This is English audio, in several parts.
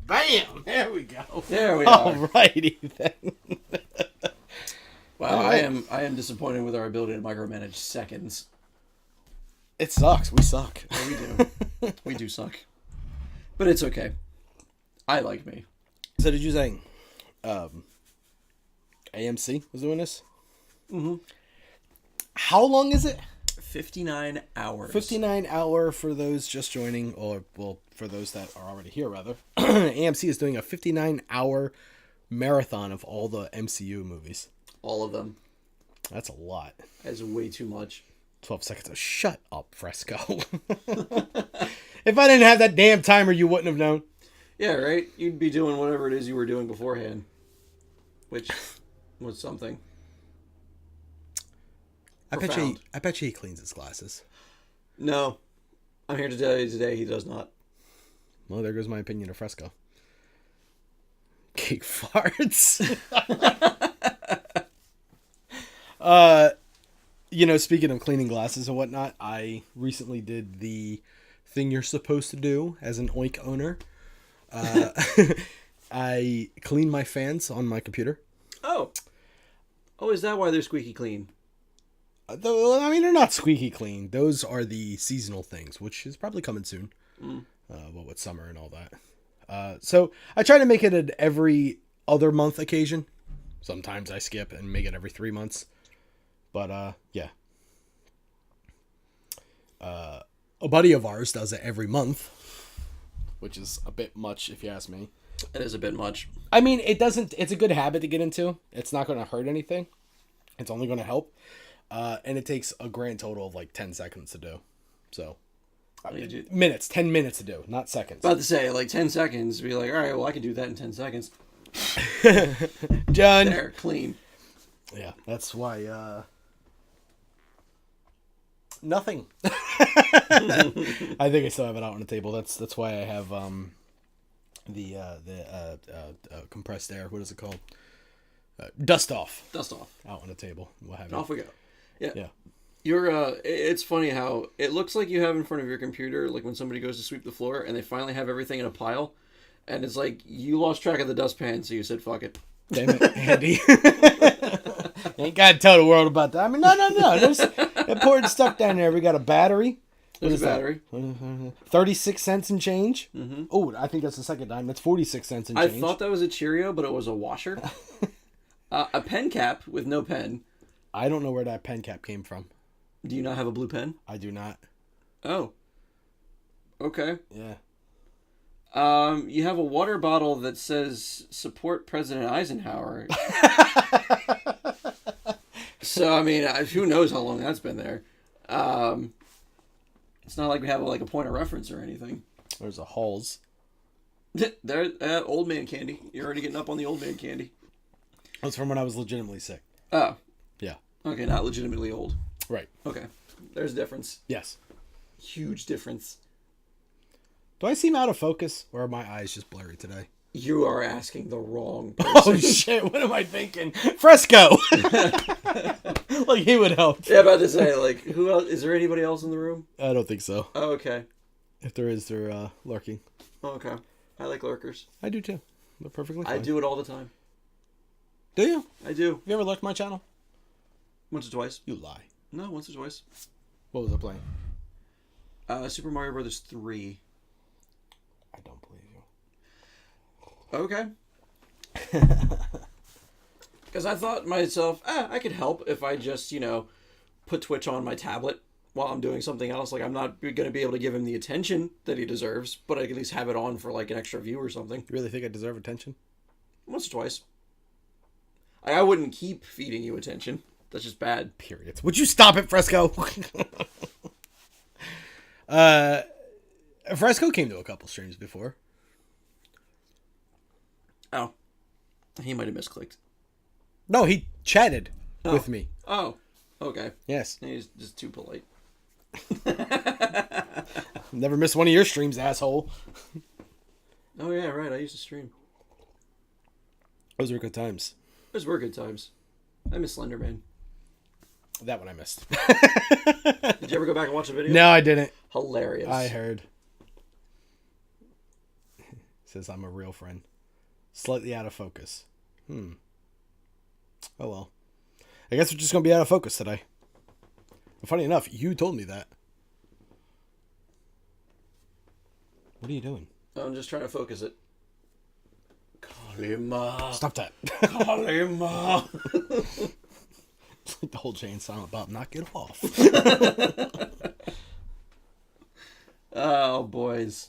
Bam! There we go. There we are. Alrighty then. Wow, I am disappointed with our ability to micromanage seconds. It sucks. We suck. Yeah, we do. We do suck. But it's okay. I like me. So did you say AMC was doing this? Mm-hmm. How long is it? 59 hours. 59 hour for those just joining, or well, for those that are already here, rather. AMC is doing a 59-hour marathon of all the MCU movies. All of them. That's a lot. That's way too much. 12 seconds. Oh, shut up, Fresco. If I didn't have that damn timer, you wouldn't have known. Yeah, right? You'd be doing whatever it is you were doing beforehand. Which was something. I bet you he cleans his glasses. No. I'm here to tell you today he does not. Well, there goes my opinion of Fresco. Cake farts. Speaking of cleaning glasses and whatnot, I recently did the thing you're supposed to do as an Oink owner. I cleaned my fans on my computer. Oh, is that why they're squeaky clean? They're not squeaky clean. Those are the seasonal things, which is probably coming soon. With summer and all that. So I try to make it an every other month occasion. Sometimes I skip and make it every 3 months. But, yeah. A buddy of ours does it every month, which is a bit much if you ask me. It is a bit much. I mean, it's a good habit to get into. It's not going to hurt anything. It's only going to help. And it takes a grand total of like 10 seconds to do. So, 10 minutes to do, not seconds. About to say, like 10 seconds, be like, all right, well, I can do that in 10 seconds. Done. There, clean. Yeah, that's why, nothing. I think I still have it out on the table. That's why I have, the compressed air. What is it called? Dust off. Out on the table. What have you. Off we go. Yeah. Yeah. It's funny how it looks like you have in front of your computer, like when somebody goes to sweep the floor and they finally have everything in a pile, and it's like you lost track of the dustpan, so you said, fuck it. Damn it, Andy. Ain't got to tell the world about that. I mean, no. There's important stuff down there. We got a battery. There's a battery. 36 cents and change. Mm-hmm. Oh, I think that's the second time. That's 46 cents and change. I thought that was a Cheerio, but it was a washer. A pen cap with no pen. I don't know where that pen cap came from. Do you not have a blue pen? I do not. Oh. Okay. Yeah. You have a water bottle that says support President Eisenhower. So, I mean, who knows how long that's been there. It's not like we have like a point of reference or anything. There's a Halls. There, old man candy. You're already getting up on the old man candy. That's from when I was legitimately sick. Oh. Yeah. Okay, not legitimately old. Right. Okay. There's a difference. Yes. Huge difference. Do I seem out of focus, or are my eyes just blurry today? You are asking the wrong person. Oh, shit. What am I thinking? Fresco! Like, he would help. Yeah, about to say, like, who else? Is there anybody else in the room? I don't think so. Oh, okay. If there is, they're lurking. Oh, okay. I like lurkers. I do, too. They're perfectly fine. I do it all the time. Do you? I do. Have you ever lurked my channel? Once or twice. You lie. No, once or twice. What was I playing? Super Mario Brothers 3. I don't believe you. Okay. Because I thought to myself, I could help if I just, put Twitch on my tablet while I'm doing something else. Like, I'm not going to be able to give him the attention that he deserves, but I can at least have it on for, like, an extra view or something. You really think I deserve attention? Once or twice. I wouldn't keep feeding you attention. That's just bad. Periods. Would you stop it, Fresco? Fresco came to a couple streams before. Oh. He might have misclicked. No, he chatted with me. Oh. Okay. Yes. He's just too polite. Never miss one of your streams, asshole. Oh, yeah, right. I used to stream. Those were good times. Those were good times. I miss Slenderman. That one I missed. Did you ever go back and watch the video? No, I didn't. Hilarious. I heard. Says I'm a real friend. Slightly out of focus. Oh well. I guess we're just gonna be out of focus today. But funny enough, you told me that. What are you doing? I'm just trying to focus it. Kalima. Stop that. Kalima. It's like the whole Jay and Silent Bob. Knock it off. Oh, boys.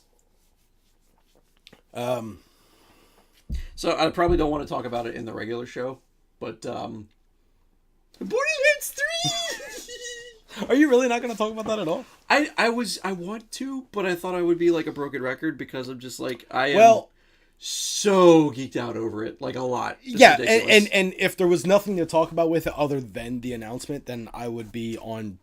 So I probably don't want to talk about it in the regular show, but Borderlands 3. Are you really not going to talk about that at all? I want to, but I thought I would be like a broken record because I'm just like I am so geeked out over it, like a lot. It's ridiculous. and if there was nothing to talk about with it other than the announcement, then I would be on.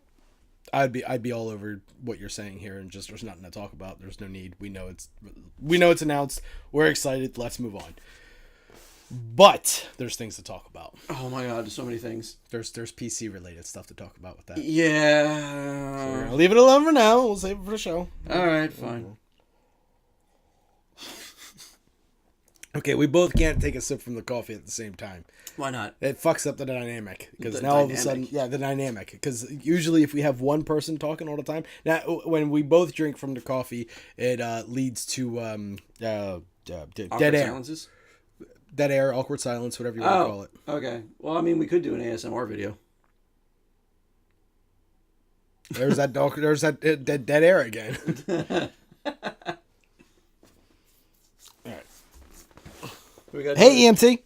I'd be all over what you're saying here, and just there's nothing to talk about. There's no need. We know it's announced. We're excited. Let's move on. But there's things to talk about. Oh my god, there's so many things. There's PC related stuff to talk about with that. Yeah. So we're gonna leave it alone for now. We'll save it for the show. All right, fine. Okay, we both can't take a sip from the coffee at the same time. Why not? It fucks up the dynamic because now all of a sudden, the dynamic. Because usually, if we have one person talking all the time, now when we both drink from the coffee, it leads to dead air. Silences? Dead air, awkward silence, whatever you want to call it. Okay. Well, I mean, we could do an ASMR video. There's that dead air again. All right. Hey, EMT.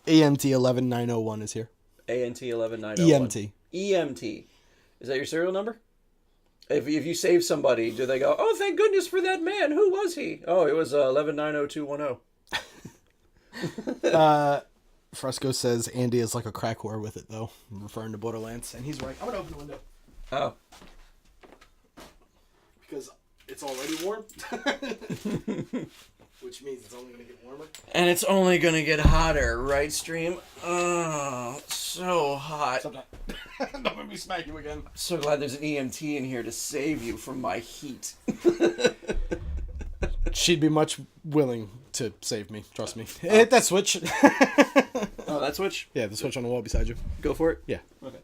EMT 11901 is here. ANT 11901. EMT. EMT. Is that your serial number? If you save somebody, do they go, oh, thank goodness for that man. Who was he? Oh, it was 1190210. Fresco says Andy is like a crack whore with it, though, referring to Borderlands. And he's right. I'm going to open the window. Oh. Because it's already warm. Which means it's only going to get warmer. And it's only going to get hotter, right, Stream? Oh, so hot. Don't make me smack you again. So glad there's an EMT in here to save you from my heat. She'd be much willing to save me. Trust me. Hit that switch. Oh, that switch? Yeah, the switch on the wall beside you. Go for it? Yeah. Okay.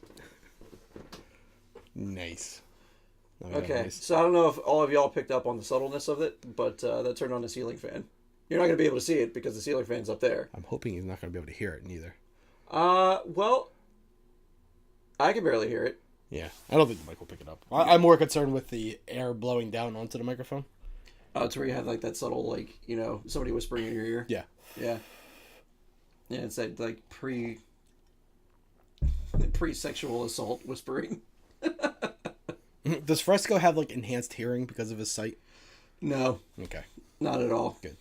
Nice. Okay, nice. so I don't know if all of y'all picked up on the subtleness of it, but that turned on the ceiling fan. You're not going to be able to see it because the ceiling fan's up there. I'm hoping he's not going to be able to hear it neither. Well, I can barely hear it. Yeah, I don't think the mic will pick it up. I'm more concerned with the air blowing down onto the microphone. Oh, it's where you have like that subtle, like, you know, somebody whispering in your ear. Yeah. Yeah. Yeah, it's that like pre-sexual assault whispering. Does Fresco have like enhanced hearing because of his sight? No. Okay. Not at all. Good.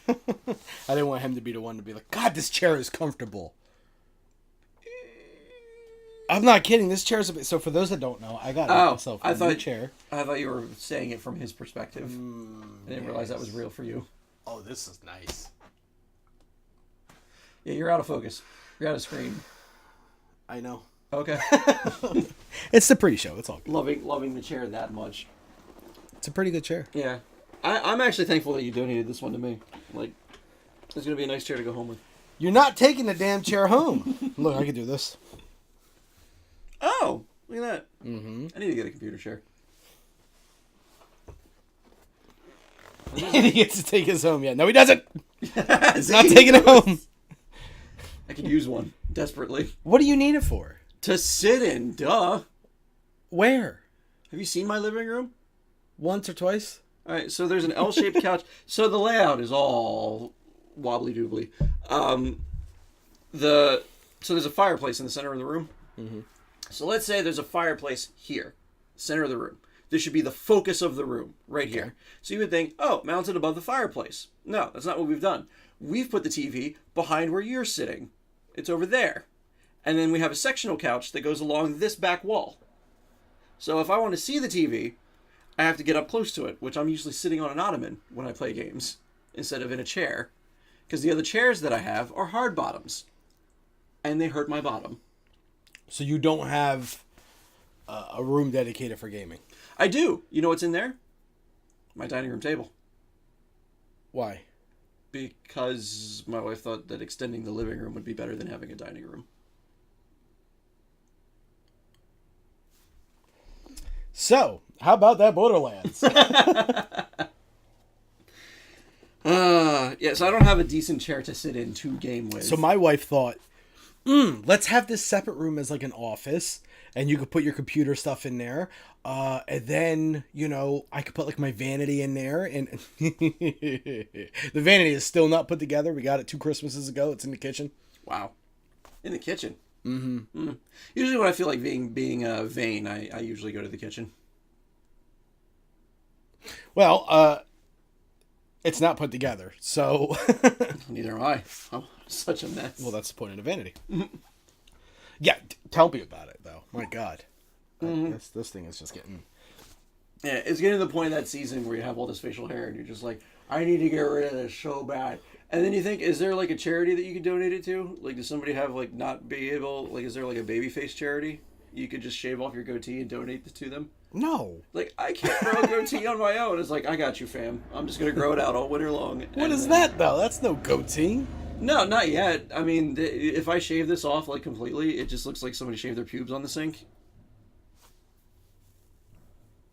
I didn't want him to be the one to be like, God, this chair is comfortable. I'm not kidding. This chair is a bit... So for those that don't know, I got myself a new chair. I thought you were saying it from his perspective. I didn't realize that was real for you. Oh, this is nice. Yeah, you're out of focus. You're out of screen. I know. Okay. It's the pre-show. It's all good. Loving the chair that much. It's a pretty good chair. Yeah. I'm actually thankful that you donated this one to me. Like, it's going to be a nice chair to go home with. You're not taking the damn chair home. Look, I can do this. Oh, look at that. Mm-hmm. I need to get a computer chair. He gets to take his home. Yeah, no, he doesn't. He's not taking it home. I could use one desperately. What do you need it for? To sit in, duh. Where? Have you seen my living room? Once or twice? All right, so there's an L-shaped couch. So the layout is all wobbly doobly. So there's a fireplace in the center of the room. Mm-hmm. So let's say there's a fireplace here, center of the room. This should be the focus of the room, right here. So you would think, oh, mounted above the fireplace. No, that's not what we've done. We've put the TV behind where you're sitting. It's over there. And then we have a sectional couch that goes along this back wall. So if I want to see the TV, I have to get up close to it, which I'm usually sitting on an ottoman when I play games, instead of in a chair. Because the other chairs that I have are hard bottoms. And they hurt my bottom. So you don't have a room dedicated for gaming? I do. You know what's in there? My dining room table. Why? Because my wife thought that extending the living room would be better than having a dining room. So, how about that Borderlands? Yeah, so I don't have a decent chair to sit in to game with. So my wife thought, let's have this separate room as like an office, and you could put your computer stuff in there. And then, I could put like my vanity in there, and the vanity is still not put together. We got it 2 Christmases ago. It's in the kitchen. Wow. In the kitchen. Mm-hmm. Usually when I feel like being vain, I usually go to the kitchen. Well, it's not put together, so... Neither am I. I'm such a mess. Well, that's the point of the vanity. Yeah, tell me about it, though. My God. This thing is just getting... Yeah, it's getting to the point of that season where you have all this facial hair and you're just like, I need to get rid of this so bad. And then you think, is there like a charity that you could donate it to? Like, does somebody have like not be able... Like, is there like a babyface charity? You could just shave off your goatee and donate it to them? No. Like, I can't grow a goatee on my own. It's like, I got you, fam. I'm just going to grow it out all winter long. What is that, though? That's no goatee. No, not yet. I mean, if I shave this off, like, completely, it just looks like somebody shaved their pubes on the sink.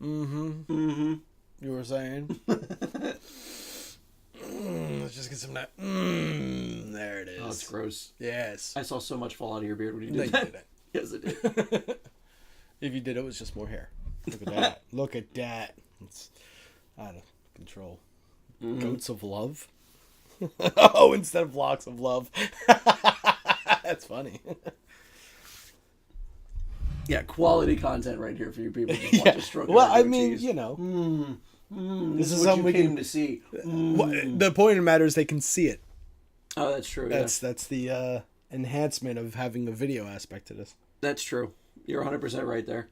Mm-hmm. You were saying? Let's just get some of that. There it is. Oh, it's gross. Yes. I saw so much fall out of your beard when you did No, that. you didn't. Yes, it did. If you did, it was just more hair. Look at that. Look at that. It's out of control. Goats of love? Oh, instead of locks of love. That's funny. Yeah, quality content right here for you people who just want to stroke. Well, I goatees. mean, This is something what we you came can to see. The point of the matter is they can see it. Oh, that's true. That's the enhancement of having a video aspect to this. That's true. You're 100% right there.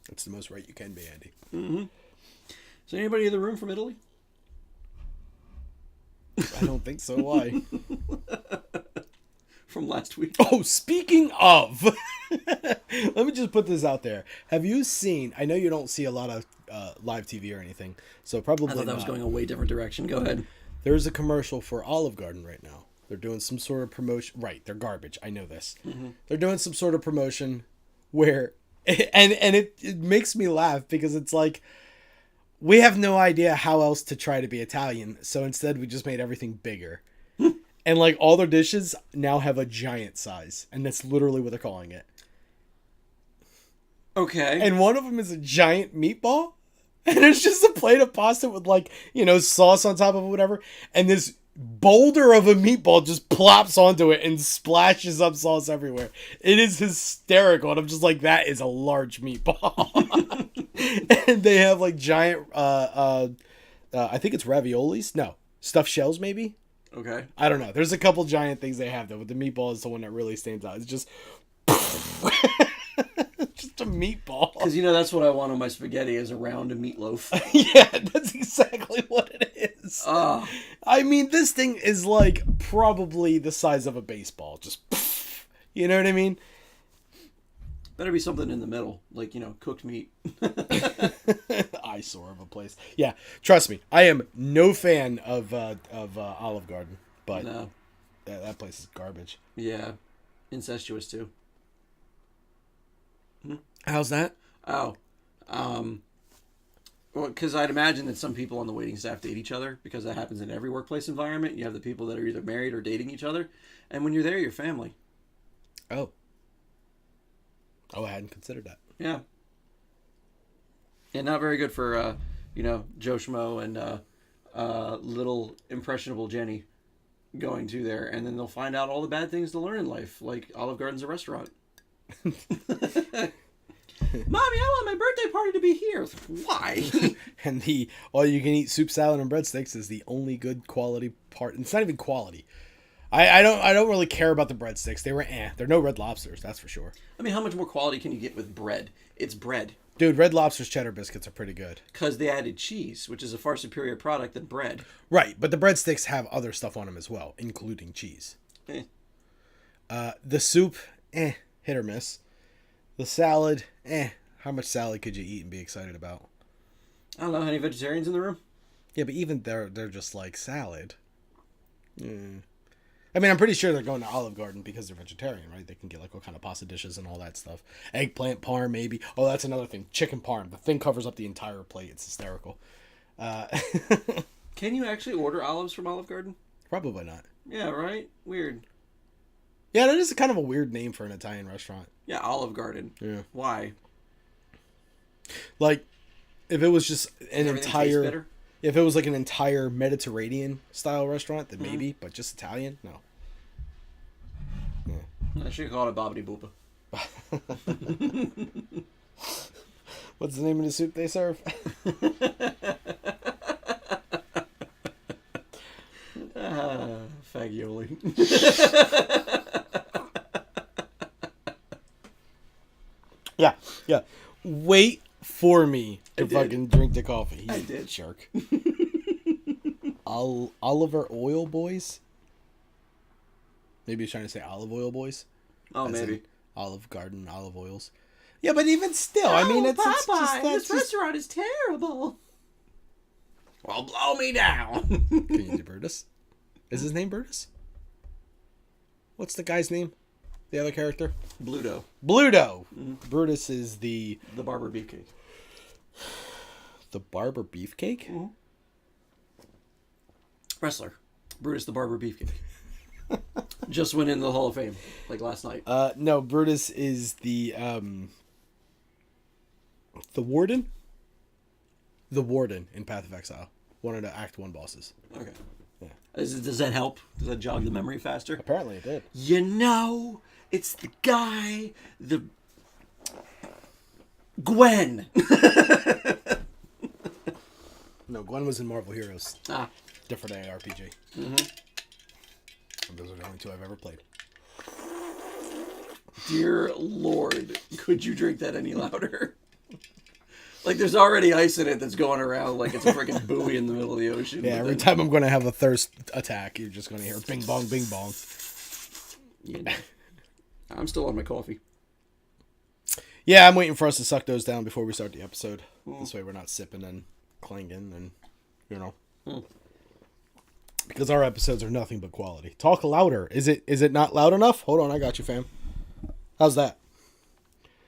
That's the most right you can be, Andy. Mm-hmm. Is anybody in the room from Italy? I don't think so. Why? From last week. Oh, speaking of, let me just put this out there. Have you seen? I know you don't see a lot of live TV or anything, so probably I thought that was going a way different direction. Go ahead. There's a commercial for Olive Garden right now. They're doing some sort of promotion. Right, they're garbage. I know this. They're doing some sort of promotion where, and it makes me laugh because it's like, we have no idea how else to try to be Italian, so instead we just made everything bigger. And like all their dishes now have a giant size, and that's literally what they're calling it. Okay. And one of them is a giant meatball, and it's just a plate of pasta with like, sauce on top of it, whatever. And this boulder of a meatball just plops onto it and splashes up sauce everywhere. It is hysterical. And I'm just like, that is a large meatball. And they have like giant, I think it's raviolis. No, stuffed shells maybe. Okay. I don't know. There's a couple giant things they have though, but the meatball is the one that really stands out. It's just just a meatball. Because that's what I want on my spaghetti is a round of meatloaf. Yeah, that's exactly what it is. Oh. I mean, this thing is like probably the size of a baseball. Just, you know what I mean? Better be something in the middle, like, cooked meat. Eyesore of a place. Yeah, trust me, I am no fan of Olive Garden, but No. that place is garbage. Yeah. Incestuous, too. How's that? Oh. Well, because I'd imagine that some people on the waiting staff date each other, because that happens in every workplace environment. You have the people that are either married or dating each other, and when you're there, you're family. Oh, I hadn't considered that. Yeah. And not very good for, Joe Schmo and little impressionable Jenny going to there. And then they'll find out all the bad things to learn in life, like Olive Garden's a restaurant. Mommy, I want my birthday party to be here. Why? And the all-you-can-eat soup, salad, and breadsticks is the only good quality part. It's not even quality. I don't really care about the breadsticks. They're no Red Lobsters, that's for sure. I mean, how much more quality can you get with bread? It's bread. Dude, Red Lobster's cheddar biscuits are pretty good. Because they added cheese, which is a far superior product than bread. Right, but the breadsticks have other stuff on them as well, including cheese. The soup, hit or miss. The salad, how much salad could you eat and be excited about? I don't know. Any vegetarians in the room? Yeah, but even they're just like salad. I mean, I'm pretty sure they're going to Olive Garden because they're vegetarian, right? They can get like all kind of pasta dishes and all that stuff. Eggplant parm, maybe. Oh, that's another thing. Chicken parm. The thing covers up the entire plate. It's hysterical. Can you actually order olives from Olive Garden? Probably not. Yeah, right? Weird. Yeah, that is kind of a weird name for an Italian restaurant. Yeah, Olive Garden. Yeah. Why? Like, if it was just an Everything tastes better? if it was like an entire Mediterranean style restaurant, then maybe, but just Italian, no. I should call it Bobbity Boopa. What's the name of the soup they serve? Fagioli. Yeah, yeah. Wait for me to I did. fucking drink the coffee. I You did. jerk. Oliver Oil Boys? Maybe he's trying to say olive oil boys. Oh, As maybe. in Olive Garden olive oils. Yeah, but even still, I mean, it's just that's just... restaurant is terrible. Well, blow me down. Can you do Brutus? Is his name Brutus? What's the guy's name? The other character? Bluto. Bluto. Brutus is the barber beefcake. The barber beefcake? Mm-hmm. Wrestler. Brutus the barber beefcake. Just went in the Hall of Fame, like last night. No, Brutus is the warden? The warden in Path of Exile. One of the Act 1 bosses. Okay. Yeah. Does that help? Does that jog the memory faster? Apparently it did. You know, it's the guy, Gwen. No, Gwen was in Marvel Heroes. Ah. Different ARPG. Mm-hmm. And those are the only two I've ever played. Dear Lord, could you drink that any louder? Like, there's already ice in it that's going around like it's a freaking buoy in the middle of the ocean. Yeah, every time I'm going to have a thirst attack, you're just going to hear bing bong, bing bong. Yeah. I'm still on my coffee. Yeah, I'm waiting for us to suck those down before we start the episode. This way we're not sipping and clanging and, you know. Because our episodes are nothing but quality. Talk louder. Is it not loud enough? Hold on, I got you, fam. How's that?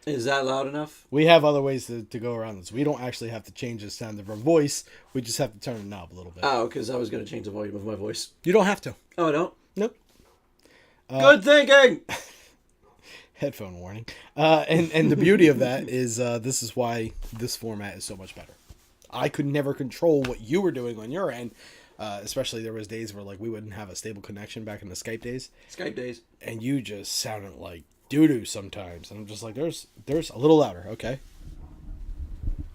Is that loud enough? We have other ways to go around this. We don't actually have to change the sound of our voice. We just have to turn the knob a little bit. Oh, because I was going to change the volume of my voice. You don't have to. Oh, I don't? Nope. Good thinking! Headphone warning. And the beauty of that is this is why this format is so much better. I could never control what you were doing on your end. Especially there was days where like we wouldn't have a stable connection back in the Skype days. Skype days. And you just sounded like doo-doo sometimes. And I'm just like, there's a little louder, okay?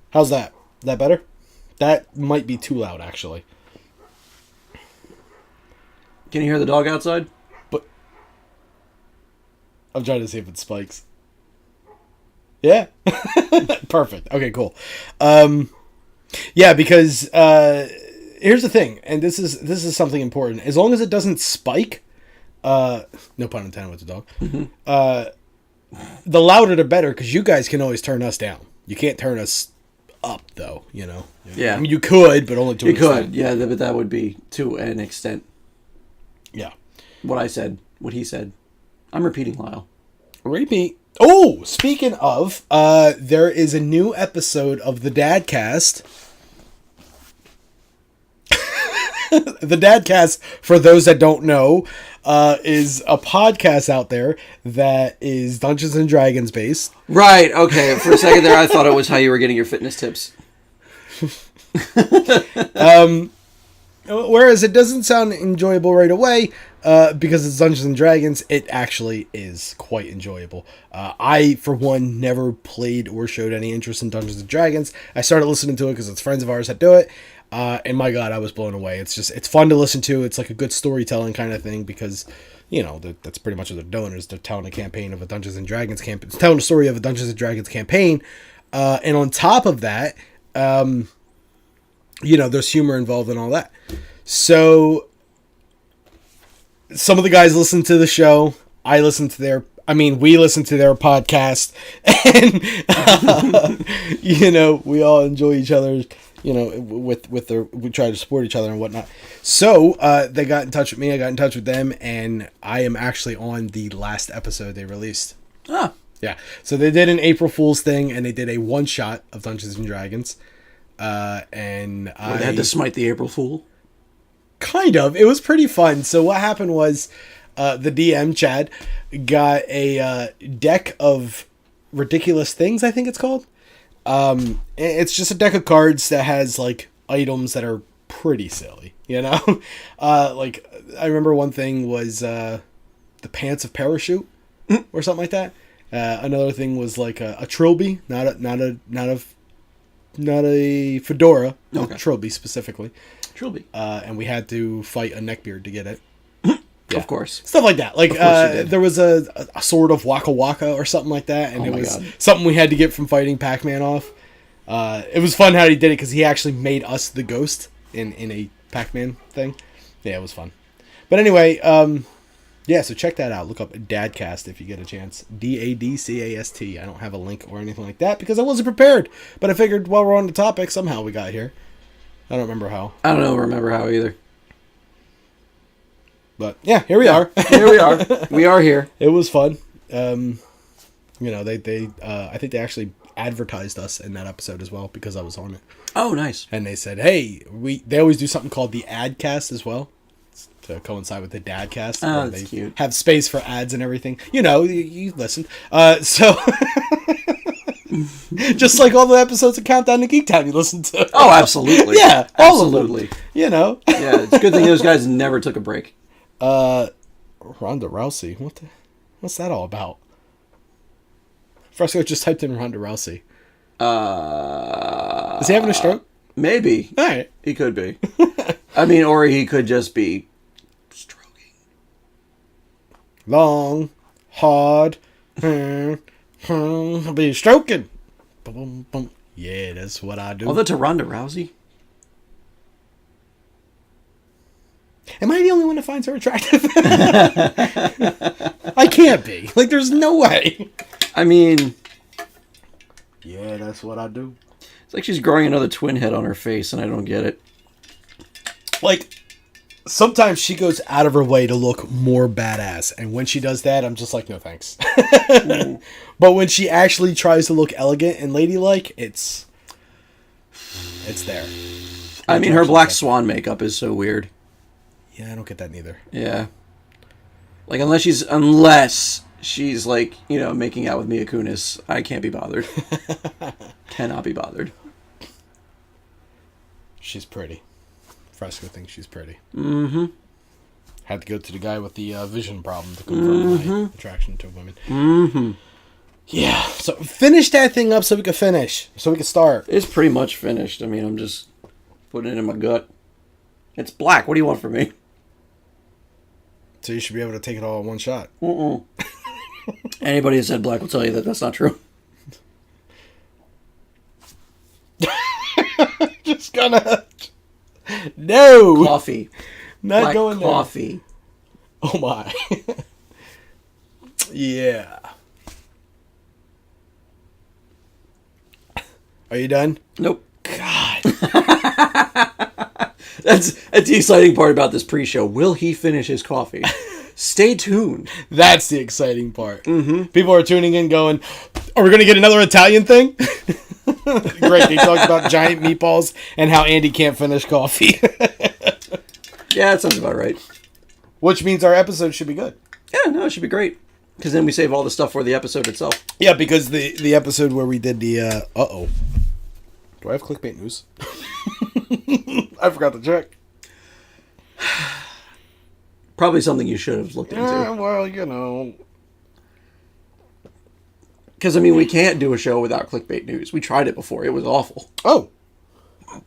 How's that? Is that better? That might be too loud, actually. Can you hear the dog outside? But I'm trying to see if it spikes. Yeah. Perfect. Okay, cool. Yeah, because here's the thing, and this is something important. As long as it doesn't spike, no pun intended with the dog. The louder the better, because you guys can always turn us down. You can't turn us up, though. You know. Yeah. I mean, you could, but only to an extent. You could, yeah, but that would be to an extent. Yeah. What I said, what he said. I'm repeating, Lyle. Repeat. Oh, speaking of, there is a new episode of the Dadcast. The Dadcast, for those that don't know, is a podcast out there that is Dungeons and Dragons based. Right, okay. For a second there, I thought it was how you were getting your fitness tips. Whereas it doesn't sound enjoyable right away, because it's Dungeons and Dragons, it actually is quite enjoyable. I, for one, never played or showed any interest in Dungeons and Dragons. I started listening to it because it's friends of ours that do it. And my God, I was blown away. It's fun to listen to. It's like a good storytelling kind of thing because, you know, that's pretty much what they're doing is they're telling a campaign of a Dungeons and Dragons campaign. It's telling the story of a Dungeons and Dragons campaign. And on top of that, you know, there's humor involved and all that. So some of the guys listen to the show. I listen to I mean, we listen to their podcast, and we all enjoy each other. With their, we try to support each other and whatnot. So they got in touch with me. I got in touch with them, and I am actually on the last episode they released. Ah, yeah. So they did an April Fool's thing, and they did a one shot of Dungeons and Dragons. And I they had to smite the April Fool. Kind of. It was pretty fun. So what happened was, the DM Chad got a deck of ridiculous things. I think it's called. It's just a deck of cards that has like items that are pretty silly, like I remember one thing was the pants of parachute or something like that. Another thing was like a trilby, not a fedora, okay. A trilby specifically. Trilby. And we had to fight a neckbeard to get it. Yeah. Of course. Stuff like that. Like, there was a sword of Waka Waka or something like that, and it was something we had to get from fighting Pac-Man off. It was fun how he did it, because he actually made us the ghost in a Pac-Man thing. Yeah, it was fun. But anyway, so check that out. Look up Dadcast if you get a chance. DADCAST. I don't have a link or anything like that, because I wasn't prepared. But I figured while we're on the topic, somehow we got here. I don't remember how. I don't remember how either. But yeah, here we are. Here we are. We are here. It was fun. They I think they actually advertised us in that episode as well, because I was on it. Oh, nice. And they said, hey, they always do something called the Adcast as well, to coincide with the Dadcast. Oh, that's cute. Have space for ads and everything. You listen. So just like all the episodes of Countdown to Geek Town you listen to. Oh, absolutely. Yeah, absolutely. Yeah, it's a good thing those guys never took a break. Ronda Rousey. What's that all about? Fresco just typed in Ronda Rousey. Is he having a stroke? Maybe. All right. He could be. I mean, or he could just be stroking. Long, hard, be stroking. Boom, boom. Yeah, that's what I do. Although to Ronda Rousey. Am I the only one that finds her attractive? I can't be. Like, there's no way. I mean... Yeah, that's what I do. It's like she's growing another twin head on her face, and I don't get it. Like, sometimes she goes out of her way to look more badass, and when she does that, I'm just like, no thanks. But when she actually tries to look elegant and ladylike, it's there. I mean, her black swan makeup is so weird. Yeah, I don't get that neither. Yeah. Like, unless she's like, making out with Mila Kunis, I can't be bothered. Cannot be bothered. She's pretty. Fresco thinks she's pretty. Mm-hmm. Had to go to the guy with the vision problem to confirm my attraction to women. Mm-hmm. Yeah, so finish that thing up so we can start. It's pretty much finished. I mean, I'm just putting it in my gut. It's black. What do you want from me? So you should be able to take it all in one shot. Mm-mm. Anybody who said black will tell you that that's not true. Just gonna... No! Coffee. Not black going coffee. There. Oh my. Yeah. Are you done? Nope. God. That's the exciting part about this pre-show. Will he finish his coffee? Stay tuned. That's the exciting part. Mm-hmm. People are tuning in going, are we going to get another Italian thing? Great. They talked about giant meatballs and how Andy can't finish coffee. Yeah, that sounds about right. Which means our episode should be good. Yeah, no, it should be great. Because then we save all the stuff for the episode itself. Yeah, because the episode where we did the... Uh-oh. Do I have clickbait news? I forgot to check. Probably something you should have looked into. Well, Because, I mean, we can't do a show without clickbait news. We tried it before. It was awful. Oh. I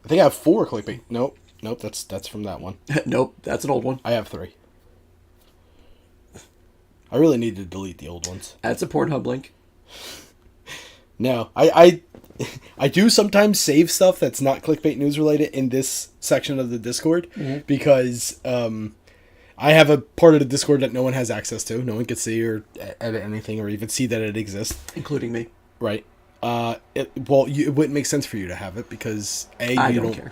think I have 4 clickbait. Nope, that's from that one. Nope, that's an old one. I have 3. I really need to delete the old ones. That's a Pornhub link. No, I do sometimes save stuff that's not clickbait news related in this section of the Discord because I have a part of the Discord that no one has access to. No one can see or edit anything or even see that it exists. Including me. Right. It wouldn't make sense for you to have it because I don't care.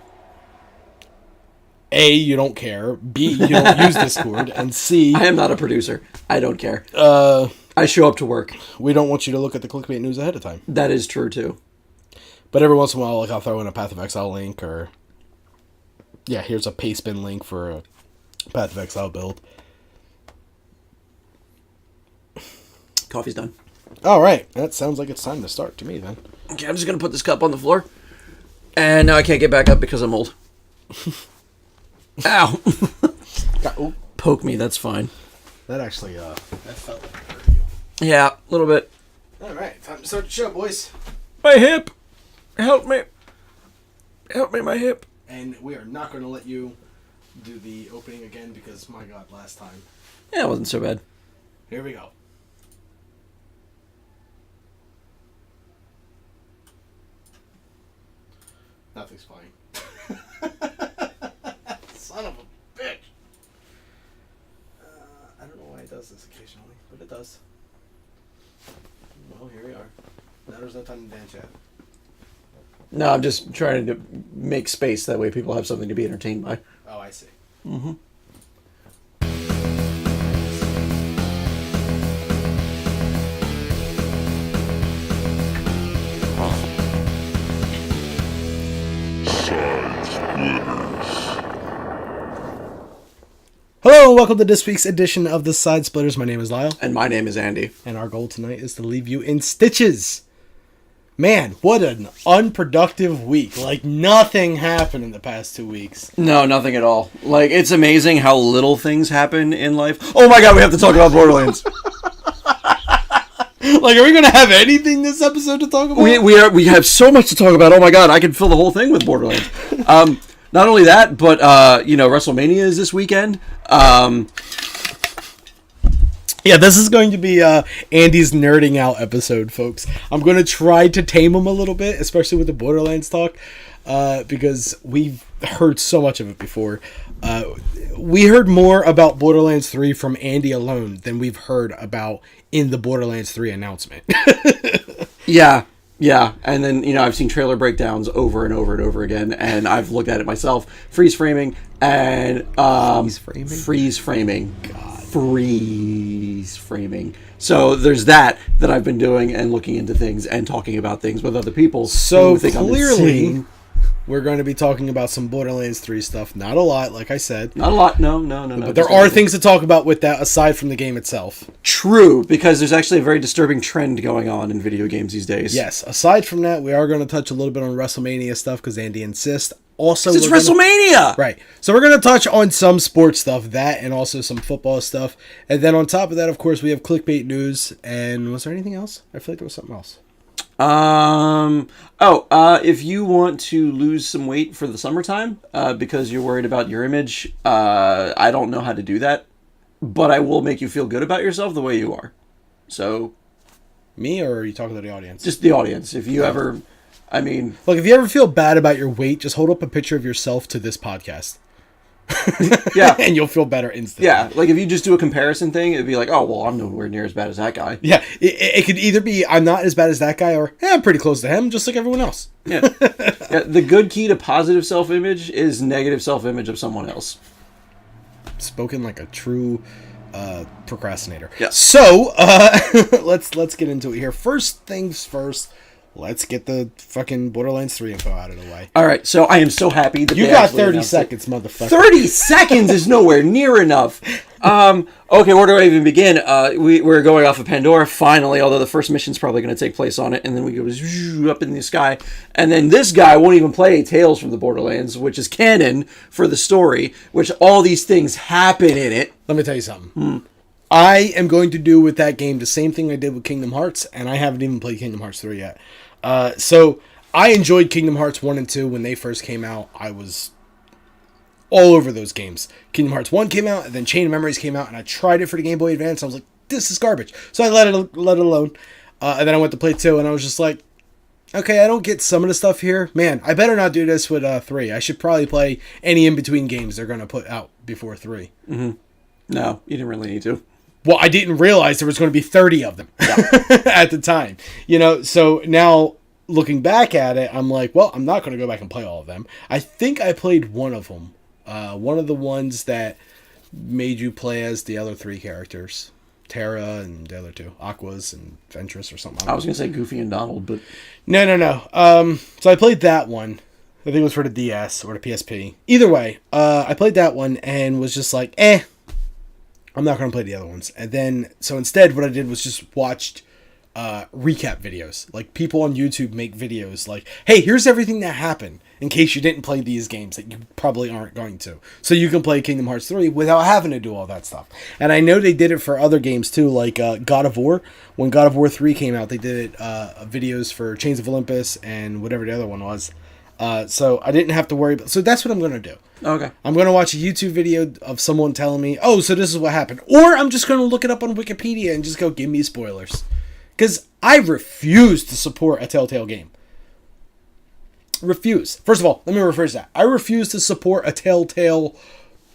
A, you don't care. B, you don't use Discord. And C... I am not a producer. I don't care. I show up to work. We don't want you to look at the clickbait news ahead of time. That is true, too. But every once in a while, like, I'll throw in a Path of Exile link or... Yeah, here's a paste bin link for a Path of Exile build. Coffee's done. All right. That sounds like it's time to start to me, then. Okay, I'm just going to put this cup on the floor. And now I can't get back up because I'm old. Ow. Poke me, that's fine. That actually, that felt like it hurt you. Yeah, a little bit. All right. Time to start the show, boys. My hip. Help me. Help me, my hip. And we are not going to let you do the opening again because, my God, last time. Yeah, it wasn't so bad. Here we go. Nothing's fine. Son of a bitch. I don't know why it does this occasionally, but it does. Well, here we are. Now there's no time to dance yet. No, I'm just trying to make space. That way people have something to be entertained by. Oh, I see. Mm-hmm. Hello and welcome to this week's edition of the Side Splitters. My name is Lyle. And my name is Andy. And our goal tonight is to leave you in stitches. Man, what an unproductive week. Like, nothing happened in the past 2 weeks. No, nothing at all. Like, it's amazing how little things happen in life. Oh my God, we have to talk about Borderlands. Like, are we going to have anything this episode to talk about? We have so much to talk about. Oh my God, I could fill the whole thing with Borderlands. Not only that, but, WrestleMania is this weekend. Yeah, this is going to be Andy's nerding out episode, folks. I'm going to try to tame him a little bit, especially with the Borderlands talk, because we've heard so much of it before. We heard more about Borderlands 3 from Andy alone than we've heard about in the Borderlands 3 announcement. Yeah, and then, I've seen trailer breakdowns over and over and over again, and I've looked at it myself. Freeze framing and... Freeze framing. God. Freeze framing. So there's that I've been doing and looking into things and talking about things with other people. So clearly, we're going to be talking about some Borderlands 3 stuff. Not a lot, like I said. Not a lot, no. But there are things to talk about with that aside from the game itself. True, because there's actually a very disturbing trend going on in video games these days. Yes, aside from that, we are going to touch a little bit on WrestleMania stuff because Andy insists. Also, it's WrestleMania! Right. So we're going to touch on some sports stuff, that, and also some football stuff. And then on top of that, of course, we have clickbait news. And was there anything else? I feel like there was something else. If you want to lose some weight for the summertime, because you're worried about your image, I don't know how to do that. But I will make you feel good about yourself the way you are. So... Me, or are you talking to the audience? Just the audience. If you ever... Look, if you ever feel bad about your weight, just hold up a picture of yourself to this podcast. Yeah. And you'll feel better instantly. Yeah, like if you just do a comparison thing, it'd be like, oh, well, I'm nowhere near as bad as that guy. Yeah, it could either be I'm not as bad as that guy, or I'm pretty close to him, just like everyone else. Yeah. The good key to positive self-image is negative self-image of someone else. Spoken like a true procrastinator. Yeah. So, let's get into it here. First things first. Let's get the fucking Borderlands 3 info out of the way. All right, so I am so happy that you got 30 seconds, motherfucker. 30 seconds is nowhere near enough. Okay, where do I even begin? We're going off of Pandora, finally, although the first mission's probably going to take place on it, and then we go up in the sky, and then this guy won't even play Tales from the Borderlands, which is canon for the story, which all these things happen in it. Let me tell you something. I am going to do with that game the same thing I did with Kingdom Hearts, and I haven't even played Kingdom Hearts 3 yet. So I enjoyed Kingdom Hearts 1 and 2 when they first came out. I was all over those games. Kingdom Hearts 1 came out, and then Chain of Memories came out, and I tried it for the Game Boy Advance. I was like, this is garbage. So I let it alone. And then I went to play 2, and I was just like, okay, I don't get some of the stuff here. Man, I better not do this with 3. I should probably play any in-between games they're going to put out before 3. Mm-hmm. No, you didn't really need to. Well, I didn't realize there was going to be 30 of them at the time. So now looking back at it, I'm like, well, I'm not going to go back and play all of them. I think I played one of them. One of the ones that made you play as the other three characters. Terra and the other two. Aquas and Ventress or something. I was going to say Goofy and Donald, but... No. So I played that one. I think it was for the DS or the PSP. Either way, I played that one and was just like, I'm not going to play the other ones. And then, so instead, what I did was just watched recap videos. Like, people on YouTube make videos like, hey, here's everything that happened in case you didn't play these games that you probably aren't going to. So you can play Kingdom Hearts 3 without having to do all that stuff. And I know they did it for other games too, like God of War. When God of War 3 came out, they did videos for Chains of Olympus and whatever the other one was. So I didn't have to worry about. So that's what I'm going to do. Okay. I'm going to watch a YouTube video of someone telling me, oh, so this is what happened. Or I'm just going to look it up on Wikipedia and just go, give me spoilers. Because I refuse to support a Telltale game. Refuse. First of all, let me rephrase that. I refuse to support a Telltale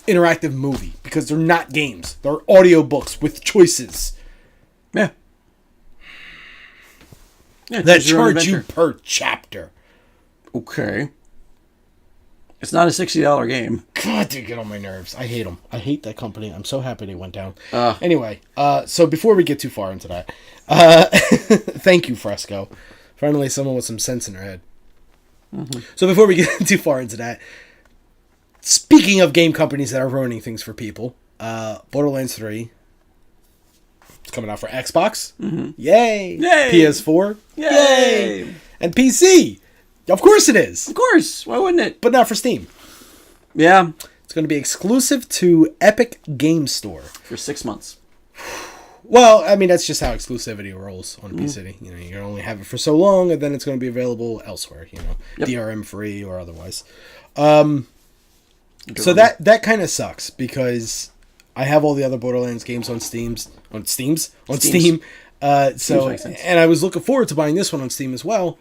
interactive movie. Because they're not games. They're audiobooks with choices. Yeah that charge you per chapter. Okay. It's not a $60 game. God, they get on my nerves. I hate them. I hate that company. I'm so happy they went down. Anyway, so before we get too far into that, thank you, Fresco. Finally, someone with some sense in their head. Mm-hmm. So before we get too far into that, speaking of game companies that are ruining things for people, Borderlands 3 is coming out for Xbox. Mm-hmm. Yay! PS4. Yay! And PC. Of course it is. Of course. Why wouldn't it? But not for Steam. Yeah. It's going to be exclusive to Epic Game Store. For 6 months. Well, I mean, that's just how exclusivity rolls on PC. You can only have it for so long, and then it's going to be available elsewhere, DRM free or otherwise. So that kind of sucks, because I have all the other Borderlands games on Steam. And I was looking forward to buying this one on Steam as well.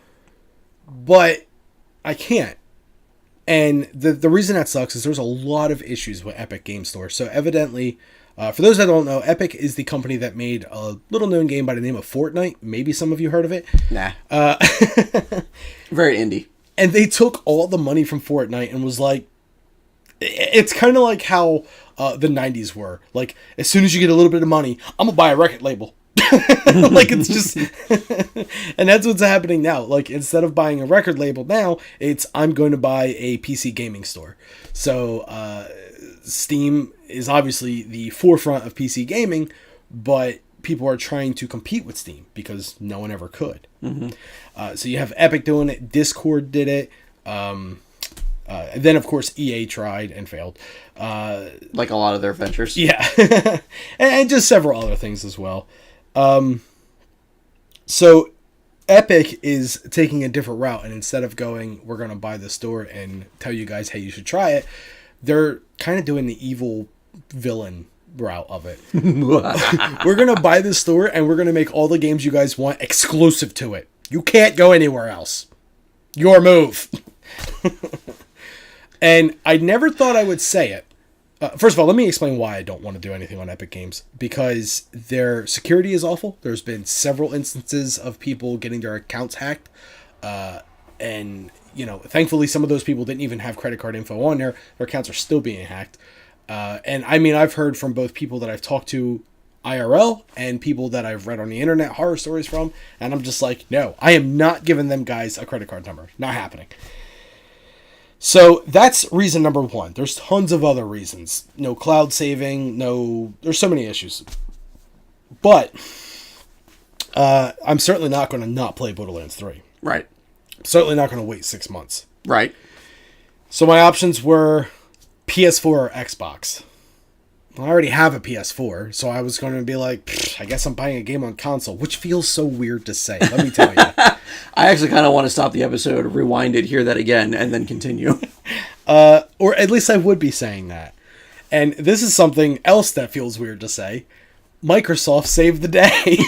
But I can't. And the reason that sucks is there's a lot of issues with Epic Game Store. So evidently, for those that don't know, Epic is the company that made a little-known game by the name of Fortnite. Maybe some of you heard of it. Nah. Very indie. And they took all the money from Fortnite and was like... It's kind of like how the 90s were. Like, as soon as you get a little bit of money, I'm going to buy a record label. Like, it's just and that's what's happening now. Like, instead of buying a record label now, it's I'm going to buy a PC gaming store. So Steam is obviously the forefront of PC gaming, but people are trying to compete with Steam because no one ever could. Mm-hmm. So you have Epic doing it, Discord did it, then of course EA tried and failed, like a lot of their ventures. Yeah. And just several other things as well. So Epic is taking a different route, and instead of going, we're going to buy the store and tell you guys, hey, you should try it, they're kind of doing the evil villain route of it. We're going to buy the store, and we're going to make all the games you guys want exclusive to it. You can't go anywhere else. Your move. And I never thought I would say it. First of all, let me explain why I don't want to do anything on Epic Games. Because their security is awful. There's been several instances of people getting their accounts hacked. And, thankfully some of those people didn't even have credit card info on there. Their accounts are still being hacked. And I mean, I've heard from both people that I've talked to IRL and people that I've read on the internet horror stories from. And I'm just like, no, I am not giving them guys a credit card number. Not happening. So that's reason number one. There's tons of other reasons. No cloud saving, there's so many issues. But I'm certainly not going to not play Borderlands 3. Right. I'm certainly not going to wait 6 months. Right. So my options were PS4 or Xbox. Well, I already have a PS4, so I was going to be like, I guess I'm buying a game on console, which feels so weird to say, let me tell you. I actually kind of want to stop the episode, rewind it, hear that again, and then continue. Or at least I would be saying that. And this is something else that feels weird to say. Microsoft saved the day.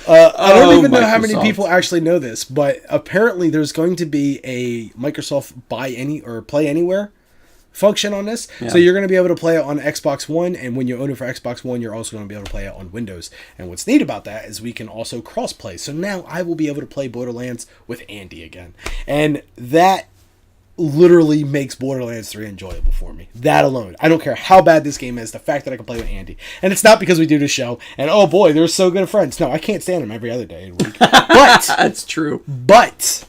I don't even know how many people actually know this, but apparently there's going to be a Microsoft Buy Any or Play Anywhere function on this. Yeah. So you're going to be able to play it on Xbox One, and when you own it for Xbox One, you're also going to be able to play it on Windows. And what's neat about that is we can also cross-play. So now I will be able to play Borderlands with Andy again. And that literally makes Borderlands 3 enjoyable for me. That alone. I don't care how bad this game is, the fact that I can play with Andy. And it's not because we do the show, and oh boy, they're so good of friends. No, I can't stand him every other day of the week. But That's true. But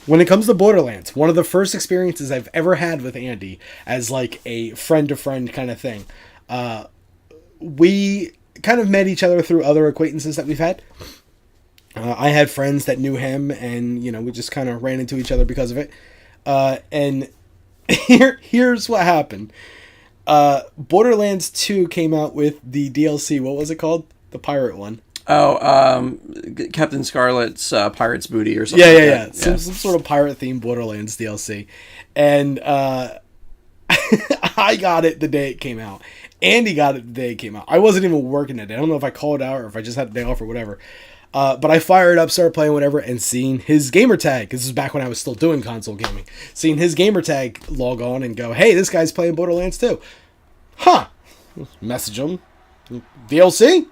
when it comes to Borderlands, one of the first experiences I've ever had with Andy as like a friend-to-friend kind of thing, we kind of met each other through other acquaintances that we've had. I had friends that knew him, and we just kind of ran into each other because of it. And here's what happened. Borderlands 2 came out with the DLC. What was it called? The pirate one. Oh, Captain Scarlet's Pirate's Booty or something. Yeah. Some sort of pirate-themed Borderlands DLC. And I got it the day it came out. Andy got it the day it came out. I wasn't even working that day. I don't know if I called out or if I just had a day off or whatever. But I fired up, started playing whatever, and seeing his gamer tag, because this is back when I was still doing console gaming, seeing his gamer tag log on and go, hey, this guy's playing Borderlands 2. Huh. Message him. DLC?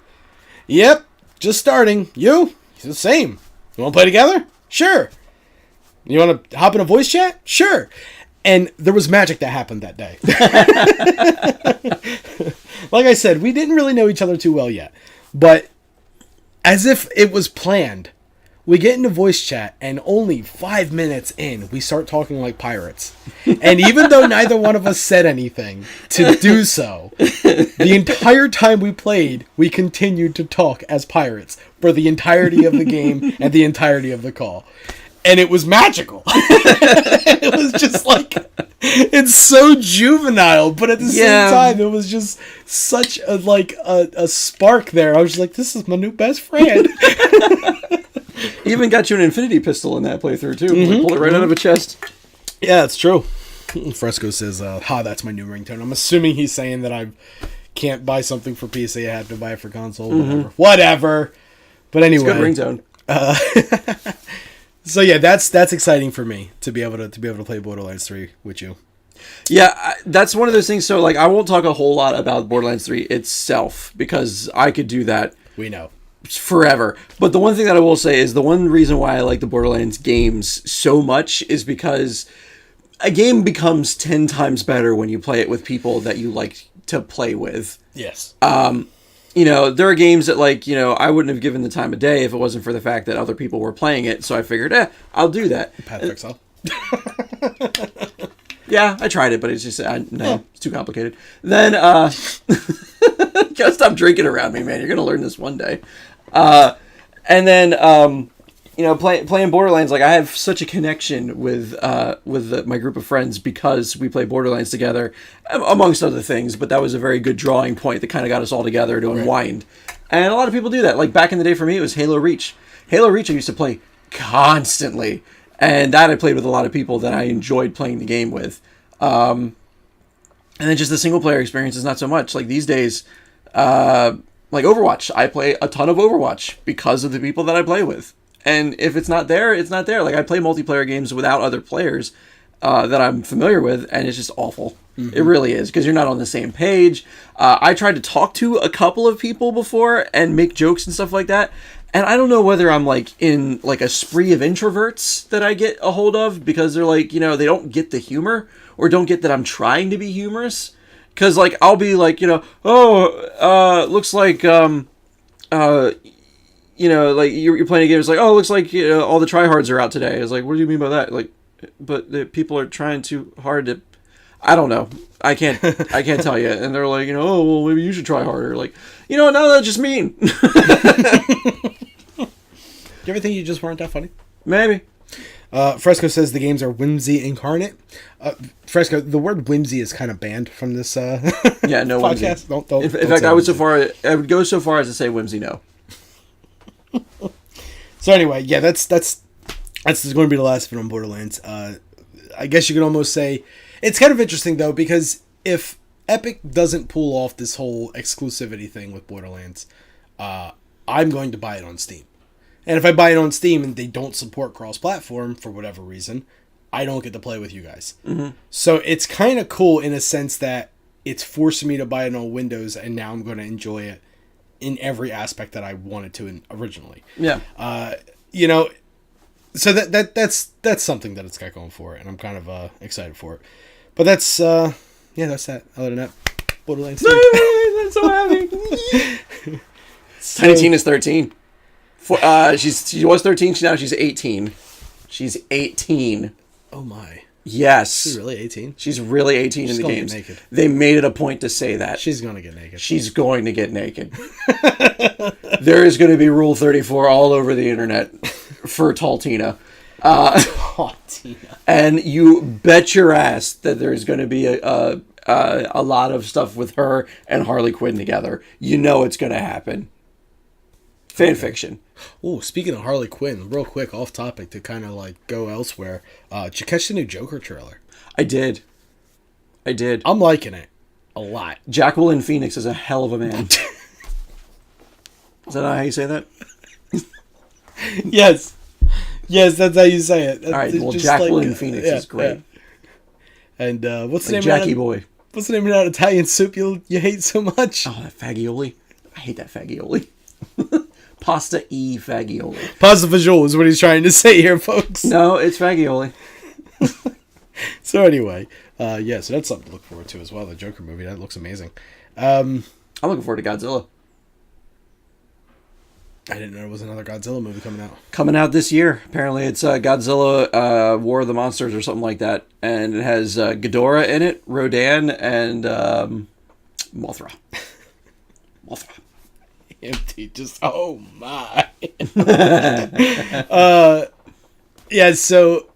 Yep. Just starting. You? He's the same. You want to play together? Sure. You want to hop in a voice chat? Sure. And there was magic that happened that day. Like I said, we didn't really know each other too well yet. But as if it was planned, we get into voice chat, and only 5 minutes in, we start talking like pirates. And even though neither one of us said anything to do so, the entire time we played, we continued to talk as pirates for the entirety of the game and the entirety of the call. And it was magical. It was just like, it's so juvenile, but at the same time, it was just such a spark there. I was just like, this is my new best friend. Even got you an infinity pistol in that playthrough too. Mm-hmm. Pulled it right out of a chest. Yeah, it's true. Fresco says, that's my new ringtone. I'm assuming he's saying that I can't buy something for PC. I have to buy it for console. Whatever. But anyway. It's a good ringtone. So yeah, that's exciting for me to be able to play Borderlands 3 with you. Yeah, that's one of those things. So like, I won't talk a whole lot about Borderlands 3 itself because I could do that. We know. Forever. But the one thing that I will say is the one reason why I like the Borderlands games so much is because a game becomes 10 times better when you play it with people that you like to play with. Yes. There are games that I wouldn't have given the time of day if it wasn't for the fact that other people were playing it. So I figured, I'll do that. Path of Exile. Yeah, I tried it, but it's just, it's too complicated. Then, gotta stop drinking around me, man. You're gonna learn this one day. And then, playing Borderlands, like I have such a connection with my group of friends because we play Borderlands together, amongst other things. But that was a very good drawing point that kind of got us all together to unwind. And a lot of people do that. Like back in the day for me, it was Halo Reach. Halo Reach I used to play constantly, and that I played with a lot of people that I enjoyed playing the game with. And then just the single player experience is not so much. Like these days, like Overwatch, I play a ton of Overwatch because of the people that I play with. And if it's not there, it's not there. Like I play multiplayer games without other players that I'm familiar with, and it's just awful. Mm-hmm. It really is, because you're not on the same page. I tried to talk to a couple of people before and make jokes and stuff like that. And I don't know whether I'm like in like a spree of introverts that I get a hold of because they're like, they don't get the humor or don't get that I'm trying to be humorous. Because like I'll be like, looks like like you're playing a game. It's like, looks like all the tryhards are out today. It's like, what do you mean by that? Like, but the people are trying too hard to. I don't know. I can't tell you. And they're like, well, maybe you should try harder. Like, no, that's just mean. Do you ever think you just weren't that funny? Maybe. Fresco says the games are whimsy incarnate. Fresco, the word whimsy is kind of banned from this yeah, no podcast. Whimsy. Don't in fact, I would go so far as to say whimsy no. So anyway, yeah, that's going to be the last of it on Borderlands. I guess you could almost say it's kind of interesting though, because if Epic doesn't pull off this whole exclusivity thing with Borderlands, I'm going to buy it on Steam. And if I buy it on Steam and they don't support cross-platform for whatever reason, I don't get to play with you guys. Mm-hmm. So it's kind of cool in a sense that it's forcing me to buy it on Windows, and now I'm going to enjoy it in every aspect that I wanted to originally. Yeah. So that's something that it's got going for it, and I'm kind of excited for it. But that's that's that. Other than that, Borderlands 3. I'm so happy. Tiny Tina's 13. She was 13. Now she's 18. She's 18. Oh my. Yes. She's really 18? She's really 18 She's in the gonna games. get naked. They made it a point to say that. She's going to get naked. She's going to get naked. There is going to be Rule 34 all over the internet for Tall Tina. Tall Tina. And you bet your ass that there's going to be a lot of stuff with her and Harley Quinn together. You know it's going to happen. Fan fiction. Oh, speaking of Harley Quinn, real quick, off topic to kind of like go elsewhere. Did you catch the new Joker trailer? I did. I'm liking it a lot. Jacqueline Phoenix is a hell of a man. Is that not how you say that? Yes, that's how you say it. All right. Well, Jacqueline Phoenix is great. Yeah. And what's the name? Jackie Boy. What's the name of that Italian soup you hate so much? Oh, that fagioli. I hate that fagioli. Pasta e fagioli. Pasta fagioli is what he's trying to say here, folks. No, it's fagioli. So anyway, so that's something to look forward to as well. The Joker movie, that looks amazing. I'm looking forward to Godzilla. I didn't know there was another Godzilla movie coming out. Coming out this year. Apparently it's Godzilla War of the Monsters or something like that. And it has Ghidorah in it, Rodan, and Mothra. Empty, just oh my. Yeah, so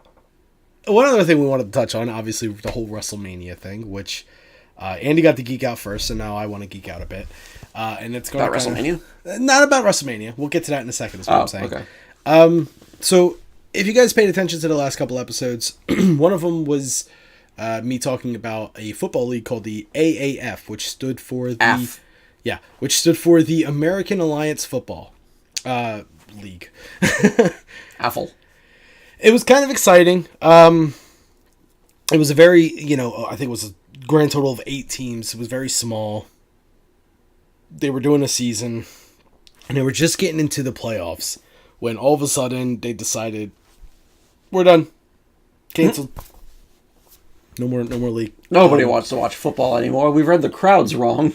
one other thing we wanted to touch on, obviously the whole WrestleMania thing, which Andy got to geek out first, so now I want to geek out a bit. And it's going about WrestleMania? Not about WrestleMania. We'll get to that in a second, is what I'm saying. Okay. So if you guys paid attention to the last couple episodes, one of them was me talking about a football league called the AAF, which stood for the American Alliance Football League. Affle. It was kind of exciting. It was a very, I think it was a grand total of 8 teams. It was very small. They were doing a season, and they were just getting into the playoffs when all of a sudden they decided, we're done. Canceled. No more league. Nobody wants to watch football anymore. We've read the crowds wrong.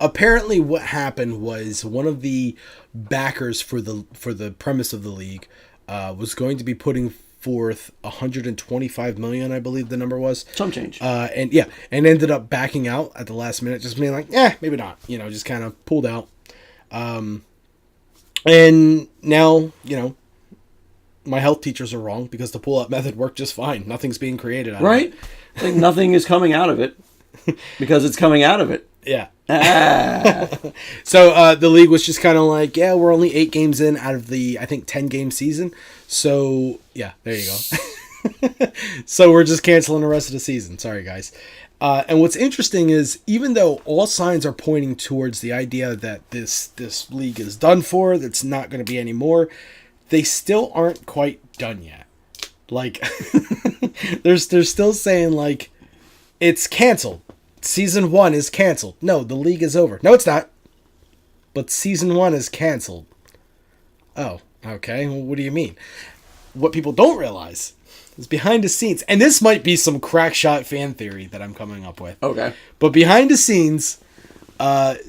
Apparently what happened was one of the backers for the premise of the league was going to be putting forth $125 million, I believe the number was. Some change. And ended up backing out at the last minute, just being like, maybe not. Just kind of pulled out. And now, my health teachers are wrong because the pull-out method worked just fine. Nothing's being created out of it. Like nothing is coming out of it because it's coming out of it. Yeah. So the league was just kind of like, we're only 8 games in out of the, I think, 10-game season. So, yeah, there you go. So we're just canceling the rest of the season. Sorry, guys. And what's interesting is, even though all signs are pointing towards the idea that this league is done for, that's not going to be any more, they still aren't quite done yet. Like, they're still saying, like, it's canceled. Season 1 is canceled. No, the league is over. No, it's not. But Season 1 is canceled. Oh, okay. Well, what do you mean? What people don't realize is behind the scenes, and this might be some crack shot fan theory that I'm coming up with. Okay. But behind the scenes,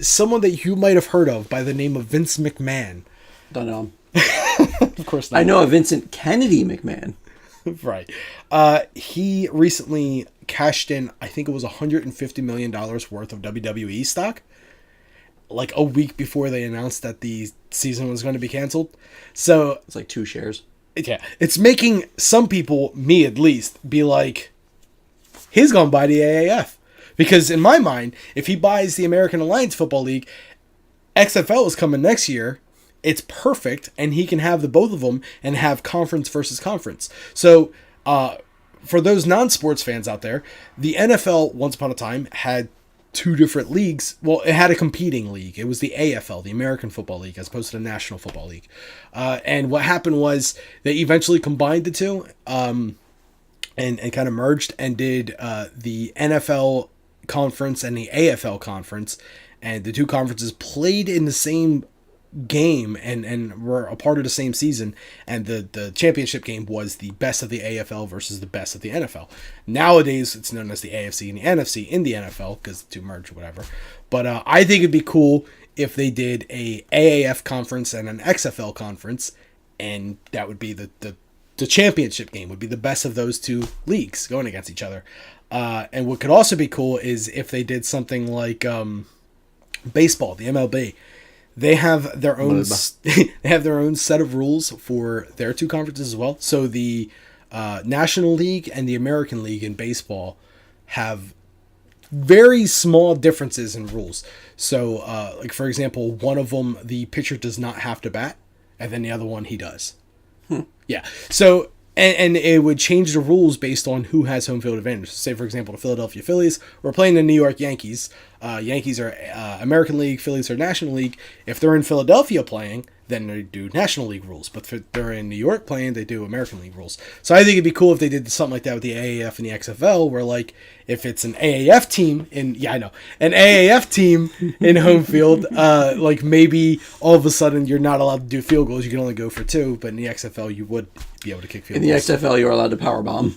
someone that you might have heard of by the name of Vince McMahon. Don't know him. Of course not. I know a Vincent Kennedy McMahon. Right. He recently cashed in, I think it was $150 million worth of WWE stock, like a week before they announced that the season was going to be canceled. So it's like 2 shares. Yeah, it's making some people, me at least, be like, he's going to buy the AAF. Because in my mind, if he buys the American Alliance Football League, XFL is coming next year. It's perfect, and he can have the both of them and have conference versus conference. So, for those non-sports fans out there, the NFL, once upon a time, had 2 different leagues. Well, it had a competing league. It was the AFL, the American Football League, as opposed to the National Football League. And what happened was they eventually combined the two. and kind of merged and did the NFL conference and the AFL conference, and the two conferences played in the same game and were a part of the same season, and the championship game was the best of the AFL versus the best of the NFL. Nowadays it's known as the AFC and the NFC in the NFL because the two merged, whatever. But I think it'd be cool if they did a AAF conference and an XFL conference, and that would be the championship game would be the best of those two leagues going against each other. And what could also be cool is if they did something like baseball, the MLB. They have their own set of rules for their two conferences as well. So the National League and the American League in baseball have very small differences in rules. So, like for example, one of them the pitcher does not have to bat, and then the other one he does. Yeah. So. And it would change the rules based on who has home field advantage. Say, for example, the Philadelphia Phillies were playing the New York Yankees. Yankees are American League, Phillies are National League. If they're in Philadelphia playing, then they do National League rules. But if they're in New York playing, they do American League rules. So I think it'd be cool if they did something like that with the AAF and the XFL, where like if it's an AAF team an AAF team in home field, like maybe all of a sudden you're not allowed to do field goals. You can only go for two, but in the XFL you would be able to kick field goals. In the XFL, you're allowed to power bomb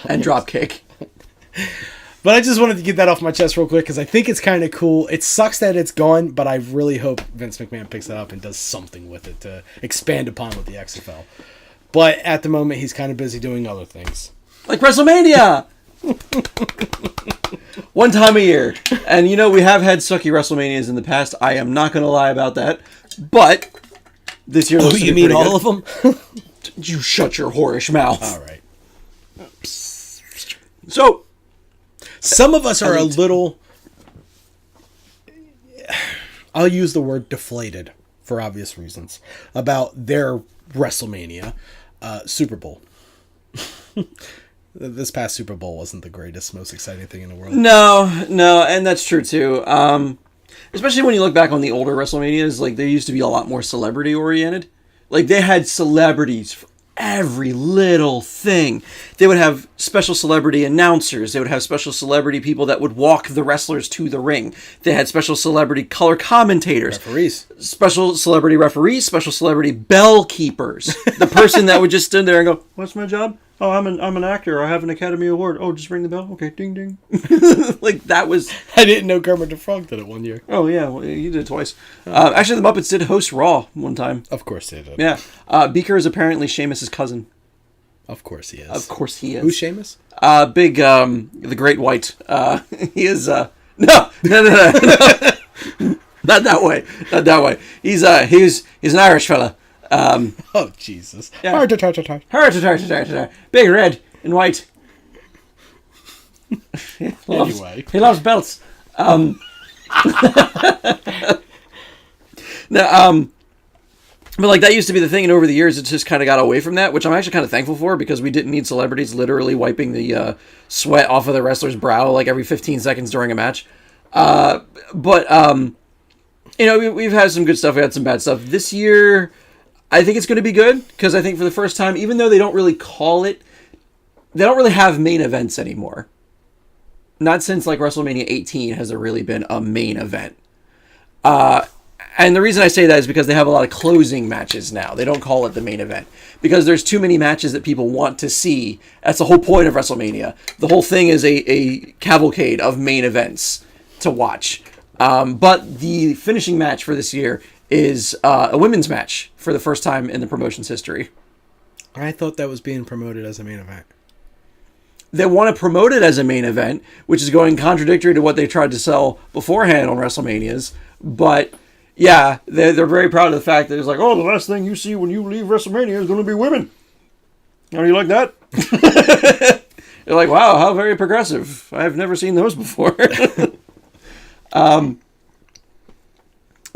and drop kick. But I just wanted to get that off my chest real quick because I think it's kind of cool. It sucks that it's gone, but I really hope Vince McMahon picks it up and does something with it to expand upon with the XFL. But at the moment, he's kind of busy doing other things. Like WrestleMania! One time a year. And you know, we have had sucky WrestleManias in the past. I am not going to lie about that. But this year looks to be you mean pretty all good. of them? You shut your whorish mouth. All right. So, some of us are a little, I'll use the word deflated for obvious reasons, about their WrestleMania Super Bowl. This past Super Bowl wasn't the greatest, most exciting thing in the world. No, and that's true too. Especially when you look back on the older WrestleManias, like they used to be a lot more celebrity oriented. Like they had celebrities for every little thing. They would have special celebrity announcers. They would have special celebrity people that would walk the wrestlers to the ring. They had special celebrity color commentators. Referees. Special celebrity referees, special celebrity bell keepers. The person that would just stand there and go, "What's my job? Oh, I'm an actor. I have an Academy Award. Oh, just ring the bell. Okay, ding ding." Like that was. I didn't know Kermit the Frog did it one year. Oh yeah, well, he did it twice. Actually, the Muppets did host Raw one time. Of course they did. Yeah, Beaker is apparently Sheamus's cousin. Of course he is. Of course he is. Who's Sheamus? Big, the Great White. He is. No, not that way. Not that way. He's an Irish fella. Oh Jesus! Yeah. Big red and white. Anyway, he loves belts. But like that used to be the thing, and over the years, it just kind of got away from that, which I'm actually kind of thankful for because we didn't need celebrities literally wiping the sweat off of the wrestler's brow like every 15 seconds during a match. But you know, we've had some good stuff. We had some bad stuff this year. I think it's going to be good because I think for the first time, even though they don't really have main events anymore. Not since like WrestleMania 18 has there really been a main event. And the reason I say that is because they have a lot of closing matches now. They don't call it the main event because there's too many matches that people want to see. That's the whole point of WrestleMania. The whole thing is a cavalcade of main events to watch. But the finishing match for this year is a women's match for the first time in the promotion's history. I thought that was being promoted as a main event. They want to promote it as a main event, which is going contradictory to what they tried to sell beforehand on WrestleManias. But yeah, they're very proud of the fact that it's like, oh, the last thing you see when you leave WrestleMania is going to be women. How do you like that? You're like, wow, how very progressive. I've never seen those before.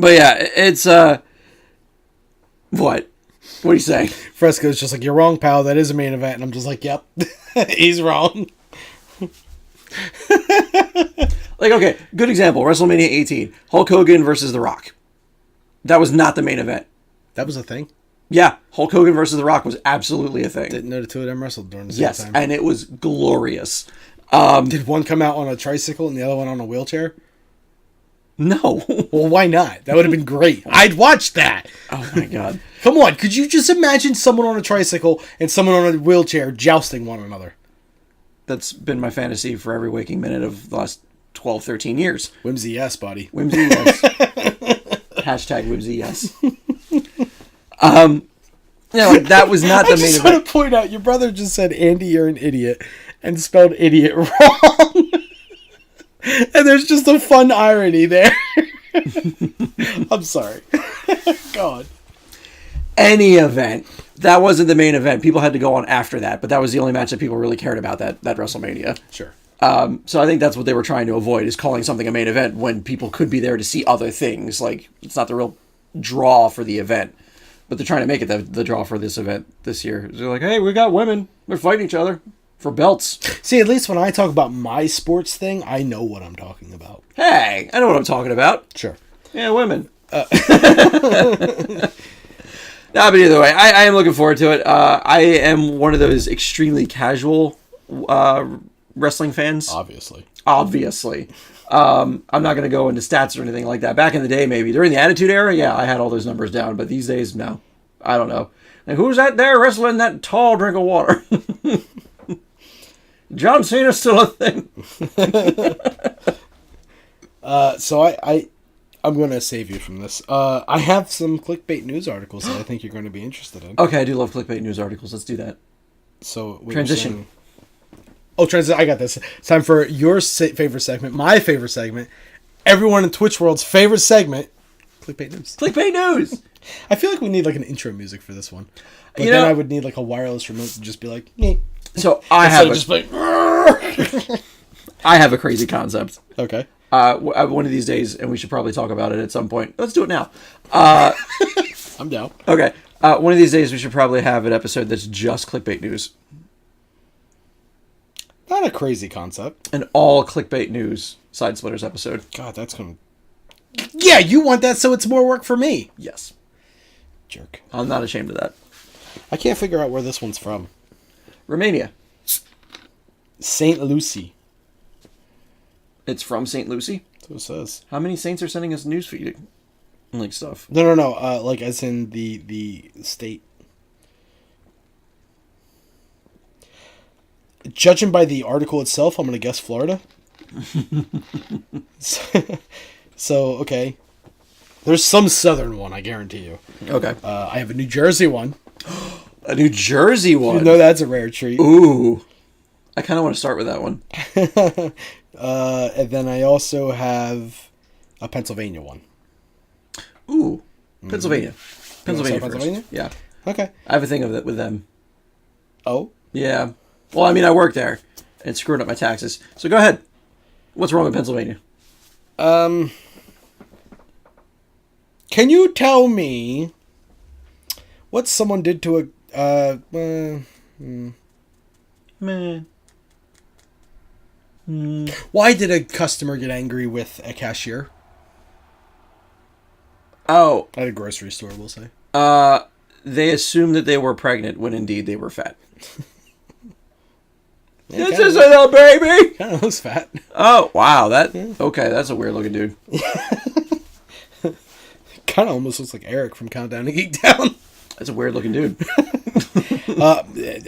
But yeah, it's what? What are you saying? Fresco's just like, you're wrong, pal. That is a main event. And I'm just like, yep, he's wrong. Like, okay, good example. WrestleMania 18. Hulk Hogan versus The Rock. That was not the main event. That was a thing? Yeah, Hulk Hogan versus The Rock was absolutely a thing. Didn't know the two of them wrestled during the same Yes, time. and it was glorious. Did one come out on a tricycle and the other one on a wheelchair? No. Well, why not? That would have been great. I'd watch that. Oh my god. Come on, could you just imagine someone on a tricycle and someone on a wheelchair jousting one another? That's been my fantasy for every waking minute of the last 12, 13 years. Whimsy, yes, buddy. Whimsy, yes. Hashtag whimsy, yes. That was not the main I just event. want to point out, your brother just said, Andy, you're an idiot, and spelled idiot wrong. And there's just a fun irony there. I'm sorry. Go on. Any event. That wasn't the main event. People had to go on after that, but that was the only match that people really cared about that WrestleMania. Sure. So I think that's what they were trying to avoid, is calling something a main event when people could be there to see other things. Like, it's not the real draw for the event. But they're trying to make it the draw for this event this year. They're like, hey, we got women. They're fighting each other for belts. See, at least when I talk about my sports thing, I know what I'm talking about. Hey, I know what I'm talking about. Sure. Yeah, women. No, but either way, I am looking forward to it. I am one of those extremely casual wrestling fans. Obviously. I'm not going to go into stats or anything like that. Back in the day, maybe. During the Attitude Era, yeah, I had all those numbers down. But these days, no. I don't know. Like, who's that there wrestling that tall drink of water? John Cena's still a thing. So I'm going to save you from this. I have some clickbait news articles that I think you're going to be interested in. Okay, I do love clickbait news articles. Let's do that. So Transition. Transition. I got this. It's time for your favorite segment, my favorite segment, everyone in Twitch world's favorite segment, clickbait news. Clickbait news. I feel like we need like an intro music for this one. But You then know- I would need like a wireless remote to just be like, "Meh." So I have Just like, I have a crazy concept. okay. One of these days, and we should probably talk about it at some point. Let's do it now. I'm down. Okay. One of these days, we should probably have an episode that's just clickbait news. Not a crazy concept. An all clickbait news Side Splitters episode. God, that's going to... Yeah, you want that so it's more work for me. Yes. Jerk. I'm not ashamed of that. I can't figure out where this one's from. Romania. St. Lucie. It's from St. Lucie. That's what it says. How many saints are sending us news feed? Like stuff. No. Like as in the state. Judging by the article itself, I'm going to guess Florida. So, okay. There's some southern one, I guarantee you. Okay. I have a New Jersey one. A New Jersey one. You know that's a rare treat. Ooh. I kind of want to start with that one. And then I also have a Pennsylvania one. Ooh. Pennsylvania. You wanna Pennsylvania start first. Pennsylvania? Yeah. Okay. I have a thing of it with them. Oh? Yeah. Well, I mean, I work there. And it's screwing up my taxes. So go ahead. What's wrong with Pennsylvania? Can you tell me what someone did to a Meh. why did a customer get angry with a cashier Oh. at a grocery store, we'll say? They assumed that they were pregnant when indeed they were fat. Yeah, This is a little baby! kind of looks fat. Oh, wow. Okay, that's a weird looking dude. Kind of almost looks like Eric from Countdown to Geek Down. That's a weird looking dude.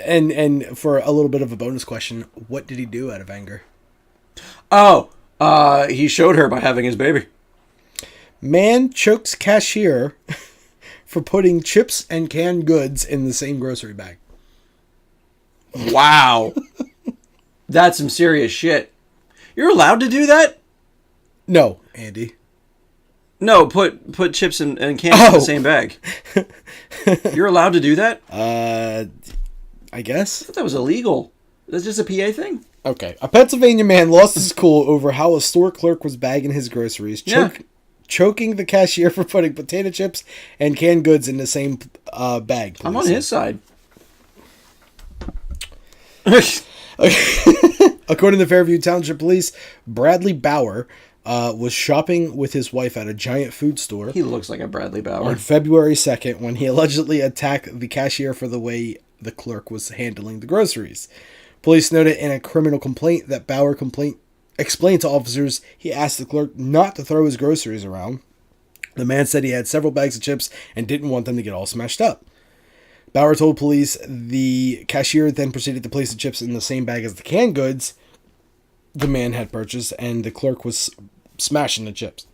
And for a little bit of a bonus question, what did he do out of anger? Oh, he showed her by having his baby. Man chokes cashier for putting chips and canned goods in the same grocery bag. Wow. That's some serious shit. You're allowed to do that? No, Andy. No, put chips and cans in the same bag. You're allowed to do that? I guess. I thought that was illegal. That's just a PA thing? Okay. A Pennsylvania man lost his cool over how a store clerk was bagging his groceries, choking the cashier for putting potato chips and canned goods in the same bag. I'm on his side. According to Fairview Township Police, Bradley Bauer was shopping with his wife at a giant food store He looks like a Bradley Bauer. on February 2nd when he allegedly attacked the cashier for the way the clerk was handling the groceries. Police noted in a criminal complaint that Bauer explained to officers he asked the clerk not to throw his groceries around. The man said he had several bags of chips and didn't want them to get all smashed up. Bauer told police the cashier then proceeded to place the chips in the same bag as the canned goods the man had purchased, and the clerk was smashing the chips,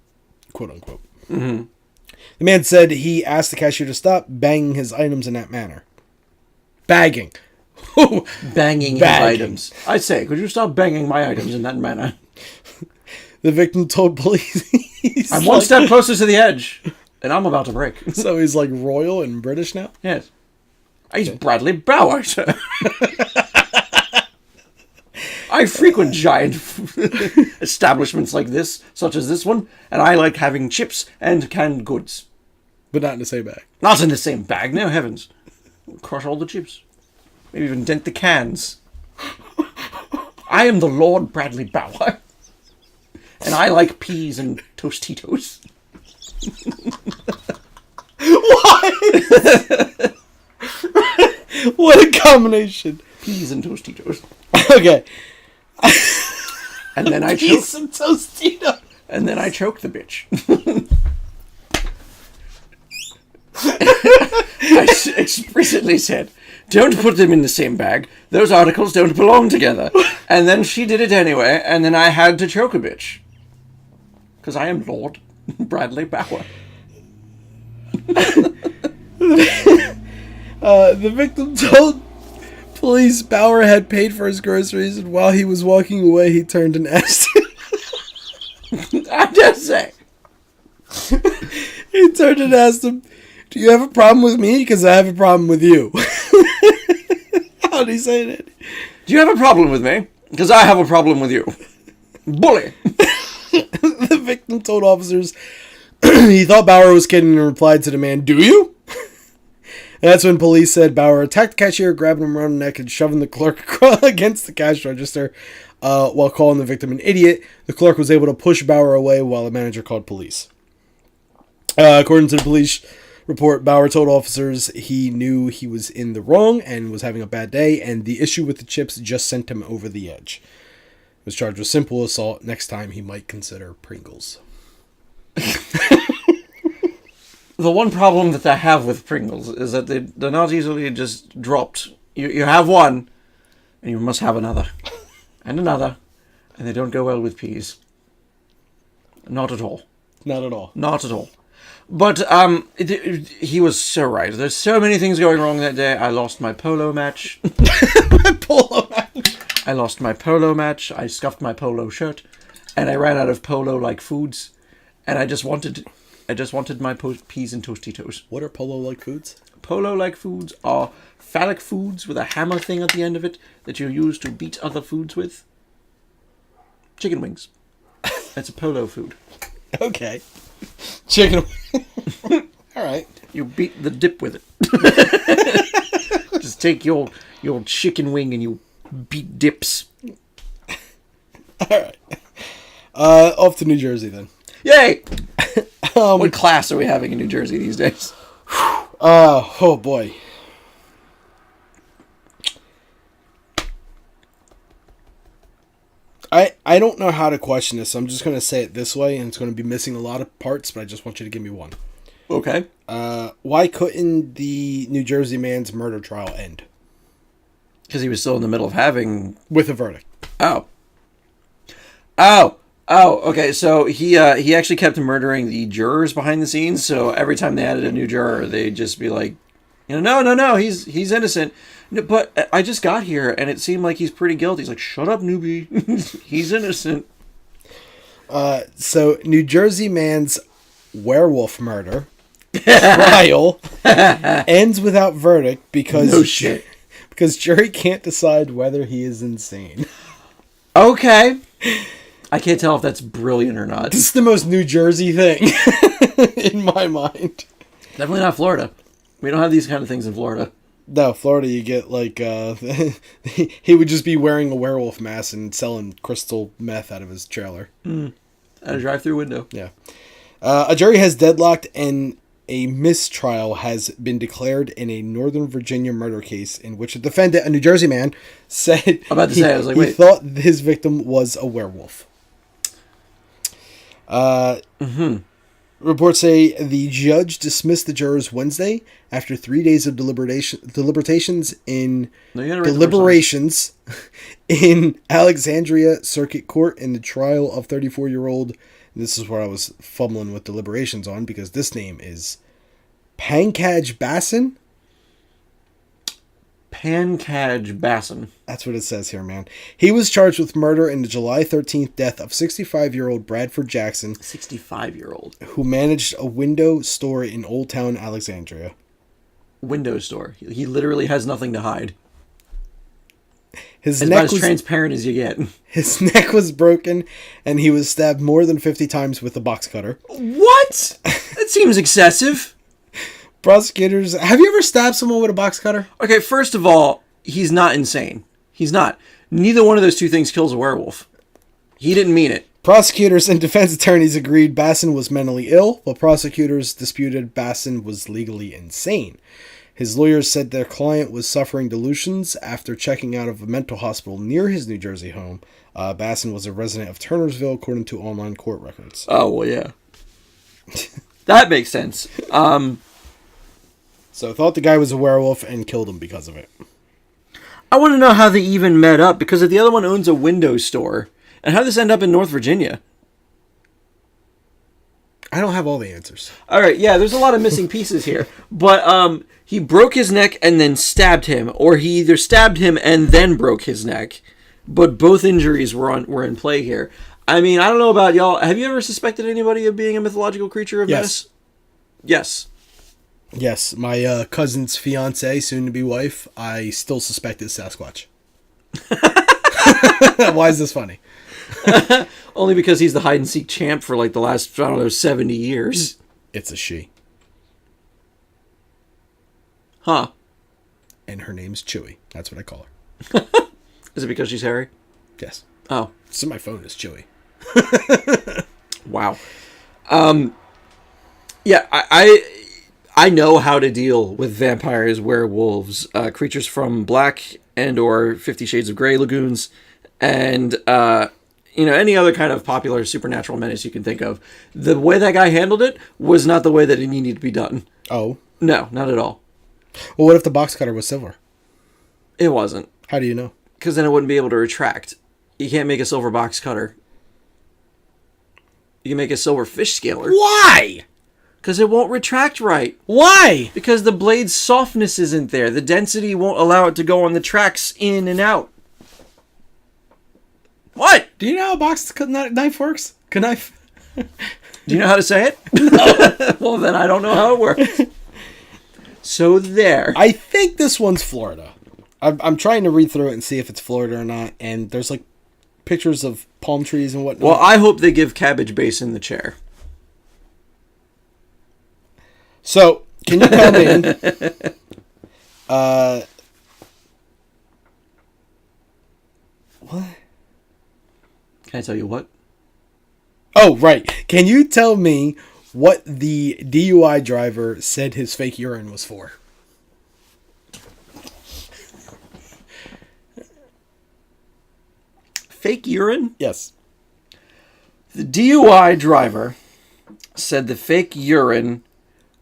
quote unquote. Mm-hmm. The man said he asked the cashier to stop banging his items in that manner. Bagging. Banging his items. I say, could you stop banging my items in that manner? The victim told police I'm one step closer to the edge, and I'm about to break. So he's like royal and British now? Yes. He's Bradley Bauer, sir. I frequent giant establishments like this, such as this one, and I like having chips and canned goods. But not in the same bag. Not in the same bag, no heavens. Crush all the chips. Maybe even dent the cans. I am the Lord Bradley Bauer. And I like peas and Tostitos. What? What a combination. Peas and Tostitos. Okay. And then I Peas and Tostitos. And then I choked the bitch. I explicitly said, don't put them in the same bag. Those articles don't belong together. And then she did it anyway, and then I had to choke a bitch. Because I am Lord Bradley Bauer. The victim told police Bauer had paid for his groceries, and while he was walking away, he turned and asked him. I just say. He turned and asked him, do you have a problem with me? Because I have a problem with you. How'd he say that? Do you have a problem with me? Because I have a problem with you. Bully. The victim told officers he thought Bauer was kidding and replied to the man, do you? And that's when police said Bauer attacked the cashier, grabbing him around the neck and shoving the clerk against the cash register while calling the victim an idiot. The clerk was able to push Bauer away while the manager called police. According to the police report, Bauer told officers he knew he was in the wrong and was having a bad day, and the issue with the chips just sent him over the edge. He was charged with simple assault. Next time, he might consider Pringles. The one problem that I have with Pringles is that they're not easily just dropped. You have one, and you must have another. And another. And they don't go well with peas. Not at all. Not at all. Not at all. But he was so right. There's so many things going wrong that day. I lost my polo match. I lost my polo match. I scuffed my polo shirt. And I ran out of polo-like foods. And I just wanted my peas and Tostitos. What are polo-like foods? Polo-like foods are phallic foods with a hammer thing at the end of it that you use to beat other foods with. Chicken wings. That's a polo food. Okay. Chicken. All right. You beat the dip with it. Just take your chicken wing and you beat dips. All right. Off to New Jersey then. Yay! What class are we having in New Jersey these days? Oh boy. I don't know how to question this, so I'm just going to say it this way, and it's going to be missing a lot of parts, but I just want you to give me one. Okay. Why couldn't the New Jersey man's murder trial end? Because he was still in the middle of having... With a verdict. Oh, okay, so he actually kept murdering the jurors behind the scenes, so every time they added a new juror, they'd just be like, no, he's innocent. No, but I just got here, and it seemed like he's pretty guilty. He's like, shut up, newbie. He's innocent. So, New Jersey man's werewolf murder trial ends without verdict because... No shit. Because jury can't decide whether he is insane. Okay. I can't tell if that's brilliant or not. This is the most New Jersey thing in my mind. Definitely not Florida. We don't have these kind of things in Florida. No, Florida, you get like he would just be wearing a werewolf mask and selling crystal meth out of his trailer. That at a drive-through window. Yeah. A jury has deadlocked and a mistrial has been declared in a Northern Virginia murder case in which a defendant, a New Jersey man, said I'm about to say, I was like, he wait. thought his victim was a werewolf. Reports say the judge dismissed the jurors Wednesday after 3 days of deliberations in Alexandria Circuit Court in the trial of 34-year-old. This is where I was fumbling with deliberations on because this name is Pankaj Bassin. Pankaj Bassin. That's what it says here, man. He was charged with murder in the July 13th death of 65-year-old Bradford Jackson. 65-year-old. Who managed a window store in Old Town Alexandria. Window store. He literally has nothing to hide. His neck neck was as transparent as you get. His neck was broken, and he was stabbed more than 50 times with a box cutter. What? That seems excessive. Prosecutors, have you ever stabbed someone with a box cutter? Okay, first of all, he's not insane. He's not. Neither one of those two things kills a werewolf. He didn't mean it. Prosecutors and defense attorneys agreed Bassin was mentally ill, while prosecutors disputed Bassin was legally insane. His lawyers said their client was suffering delusions after checking out of a mental hospital near his New Jersey home. Bassin was a resident of Turnersville, according to online court records. Oh, well, yeah. That makes sense. So thought the guy was a werewolf and killed him because of it. I want to know how they even met up, because if the other one owns a window store, and how did this end up in North Virginia? I don't have all the answers. All right, yeah, there's a lot of missing pieces here. But he broke his neck and then stabbed him, or he either stabbed him and then broke his neck. But both injuries were in play here. I mean, I don't know about y'all. Have you ever suspected anybody of being a mythological creature of Venice? Yes. Yes, my cousin's fiance, soon-to-be wife, I still suspect is Sasquatch. Why is this funny? Only because he's the hide-and-seek champ for like the last, 70 years. It's a she. Huh. And her name's Chewy. That's what I call her. Is it because she's hairy? Yes. Oh. So my phone is Chewy. Wow. Yeah, I know how to deal with vampires, werewolves, creatures from Black and or 50 Shades of Grey lagoons, and any other kind of popular supernatural menace you can think of. The way that guy handled it was not the way that it needed to be done. Oh? No, not at all. Well, what if the box cutter was silver? It wasn't. How do you know? Because then it wouldn't be able to retract. You can't make a silver box cutter. You can make a silver fish scaler. Why? Because it won't retract right. Why? Because the blade's softness isn't there. The density won't allow it to go on the tracks in and out. What? Do you know how a box knife works? Knife? Do you know how to say it? No. Well, then I don't know how it works. So there. I think this one's Florida. I'm trying to read through it and see if it's Florida or not. And there's like pictures of palm trees and whatnot. Well, I hope they give Cabbage Basin the chair. So, can you tell me... what? Can I tell you what? Oh, right. Can you tell me what the DUI driver said his fake urine was for? Fake urine? Yes. The DUI driver said the fake urine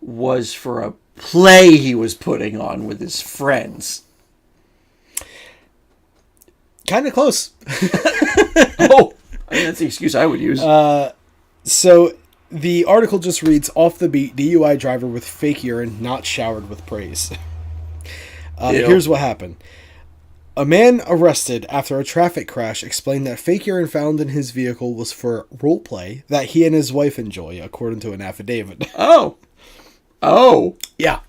was for a play he was putting on with his friends. Kind of close. Oh, I mean, that's the excuse I would use. So the article just reads, off the beat, DUI driver with fake urine not showered with praise. Here's what happened. A man arrested after a traffic crash explained that fake urine found in his vehicle was for role play that he and his wife enjoy, according to an affidavit. Oh. Yeah.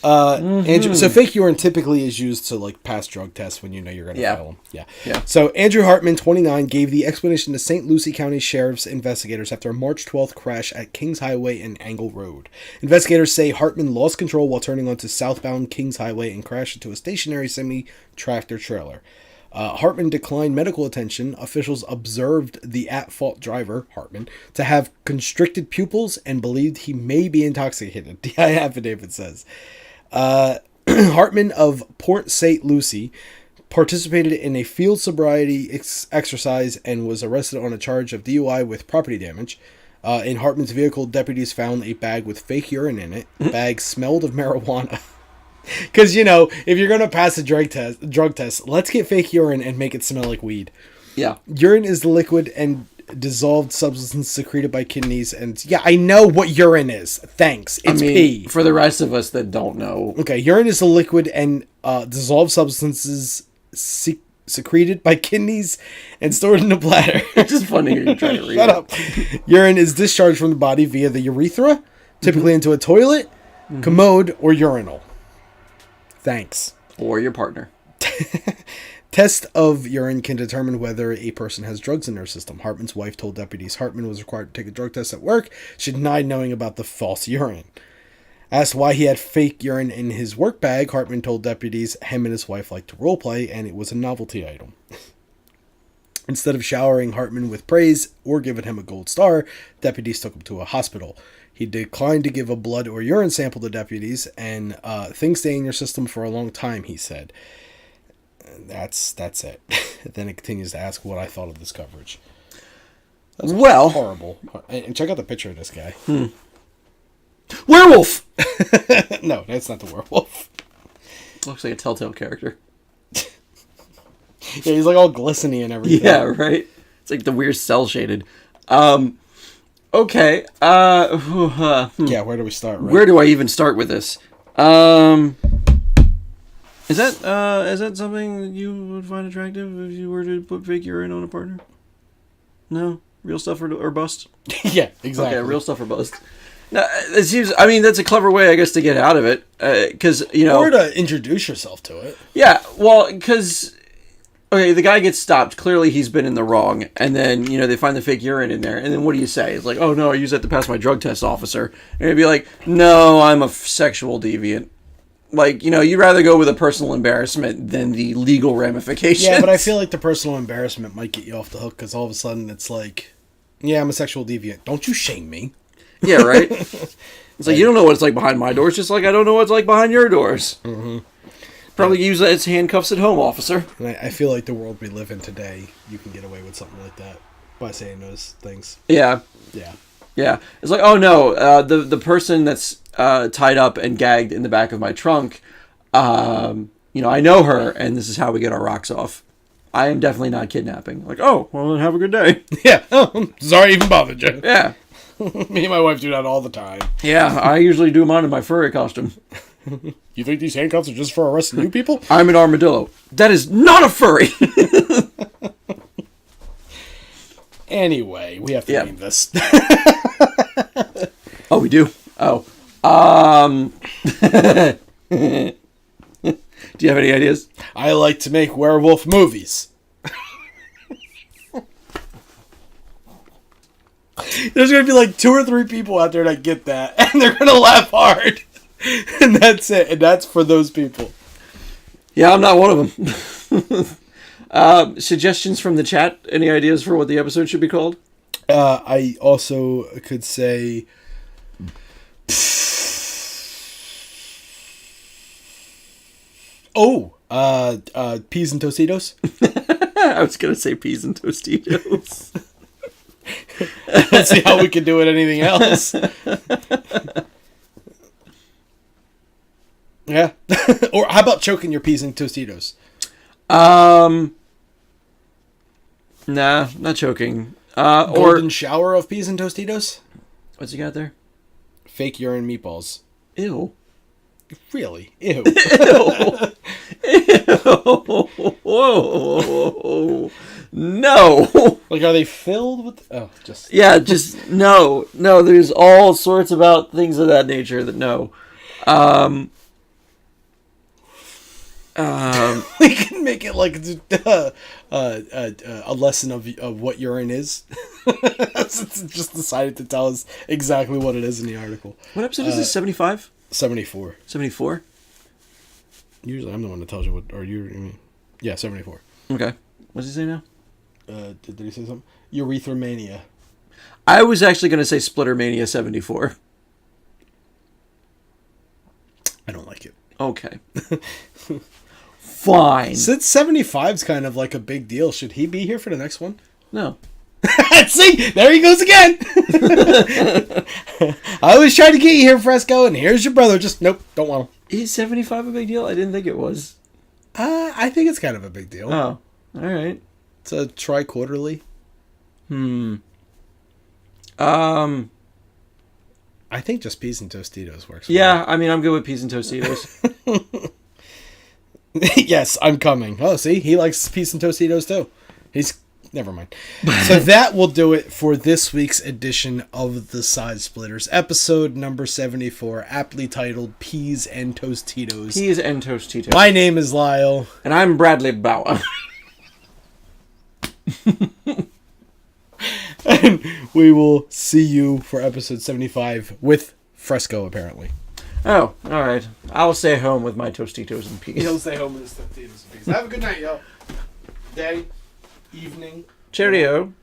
Andrew, so fake urine typically is used to like pass drug tests when you know you're going to fail them. Yeah. So Andrew Hartman, 29, gave the explanation to St. Lucie County Sheriff's investigators after a March 12th crash at Kings Highway and Angle Road. Investigators say Hartman lost control while turning onto southbound Kings Highway and crashed into a stationary semi-tractor trailer. Hartman declined medical attention. Officials observed the at-fault driver, Hartman, to have constricted pupils and believed he may be intoxicated, the affidavit says. Hartman of Port St. Lucie participated in a field sobriety exercise and was arrested on a charge of DUI with property damage. In Hartman's vehicle, deputies found a bag with fake urine in it. The bag smelled of marijuana. Because, if you're going to pass a drug test, let's get fake urine and make it smell like weed. Yeah. Urine is the liquid and dissolved substance secreted by kidneys. And, yeah, I know what urine is. Thanks. It's pee. For the rest of us that don't know. Okay, urine is the liquid and dissolved substances secreted by kidneys and stored in the bladder. It's just funny you're trying to read Shut up. Urine is discharged from the body via the urethra, typically into a toilet, commode, or urinal. Thanks. Or your partner. Test of urine can determine whether a person has drugs in their system. Hartman's wife told deputies Hartman was required to take a drug test at work. She denied knowing about the false urine. Asked why he had fake urine in his work bag, Hartman told deputies him and his wife liked to roleplay, and it was a novelty item. Instead of showering Hartman with praise or giving him a gold star, deputies took him to a hospital. He declined to give a blood or urine sample to deputies, and things stay in your system for a long time, he said. That's it. Then it continues to ask what I thought of this coverage. That's horrible. And check out the picture of this guy. Werewolf! No, that's not the werewolf. Looks like a Telltale character. Yeah, he's like all glistening and everything. Yeah, right? It's like the weird cell shaded. Okay. Yeah, where do we start? Right? Where do I even start with this? Is that something that you would find attractive if you were to put fake urine on a partner? No? Real stuff or bust? Yeah, exactly. Okay, real stuff or bust. No, it seems. I mean, that's a clever way, I guess, to get out of it, because or to introduce yourself to it. Yeah, well, because the guy gets stopped. Clearly, he's been in the wrong, and then they find the fake urine in there, and then what do you say? It's like, oh no, I use that to pass my drug test officer, and he'd be like, no, I'm a sexual deviant. Like, you'd rather go with a personal embarrassment than the legal ramifications. Yeah, but I feel like the personal embarrassment might get you off the hook, because all of a sudden it's like, yeah, I'm a sexual deviant. Don't you shame me. Yeah, right? It's like, you don't know what it's like behind my doors, just like I don't know what it's like behind your doors. Mm-hmm. Probably use that as handcuffs at home, officer. And I feel like the world we live in today, you can get away with something like that by saying those things. Yeah. Yeah. Yeah. It's like, oh no, the person that's tied up and gagged in the back of my trunk, I know her, and this is how we get our rocks off. I am definitely not kidnapping. Like, oh, well, then have a good day. Yeah. Oh, sorry I even bothered you. Yeah. Me and my wife do that all the time. Yeah, I usually do mine in my furry costume. You think these handcuffs are just for arresting new people? I'm an armadillo. That is not a furry! Anyway, we have to name this. Oh, we do? Oh. Do you have any ideas? I like to make werewolf movies. There's going to be like 2 or 3 people out there that get that, and they're going to laugh hard. And that's it. And that's for those people. Yeah, I'm not one of them. Suggestions from the chat? Any ideas for what the episode should be called? I also could say... peas and Tostitos. I was going to say peas and Tostitos. Let's see how we can do it anything else. Yeah. Or how about choking your peas and Tostitos? Nah, not choking. Golden shower of peas and Tostitos? What's he got there? Fake urine meatballs. Ew. Really? Ew. Ew. Ew. Whoa. No. Like, are they filled with... Oh, just... Yeah, just... No. No, there's all sorts about things of that nature that no. We can make it like a lesson of what urine is. It's just decided to tell us exactly what it is in the article. What episode is this? 75? 74. 74? Usually I'm the one that tells you what... Or you... I mean, yeah, 74. Okay. What's he say now? Did he say something? Urethra Mania. I was actually going to say Splitter Mania 74. I don't like it. Okay. Fine. Since 75's kind of like a big deal, should he be here for the next one? No. See, there he goes again. I always tried to get you here, Fresco, and here's your brother. Just nope, don't want him. Is 75 a big deal? I didn't think it was. I think it's kind of a big deal. Oh, all right. It's a tri-quarterly. I think just peas and Tostitos works. Yeah, I mean, I'm good with peas and Tostitos. Yes, I'm coming. Oh, see, he likes peas and Tostitos too. Never mind. So that will do it for this week's edition of the Side Splitters, episode number 74, aptly titled Peas and Tostitos. Peas and Tostitos. My name is Lyle. And I'm Bradley Bauer. And we will see you for episode 75 with Fresco, apparently. Oh, all right. I'll stay home with my Tostitos and peas. He'll stay home with his Tostitos and peas. Have a good night, y'all. Day, evening. Cheerio.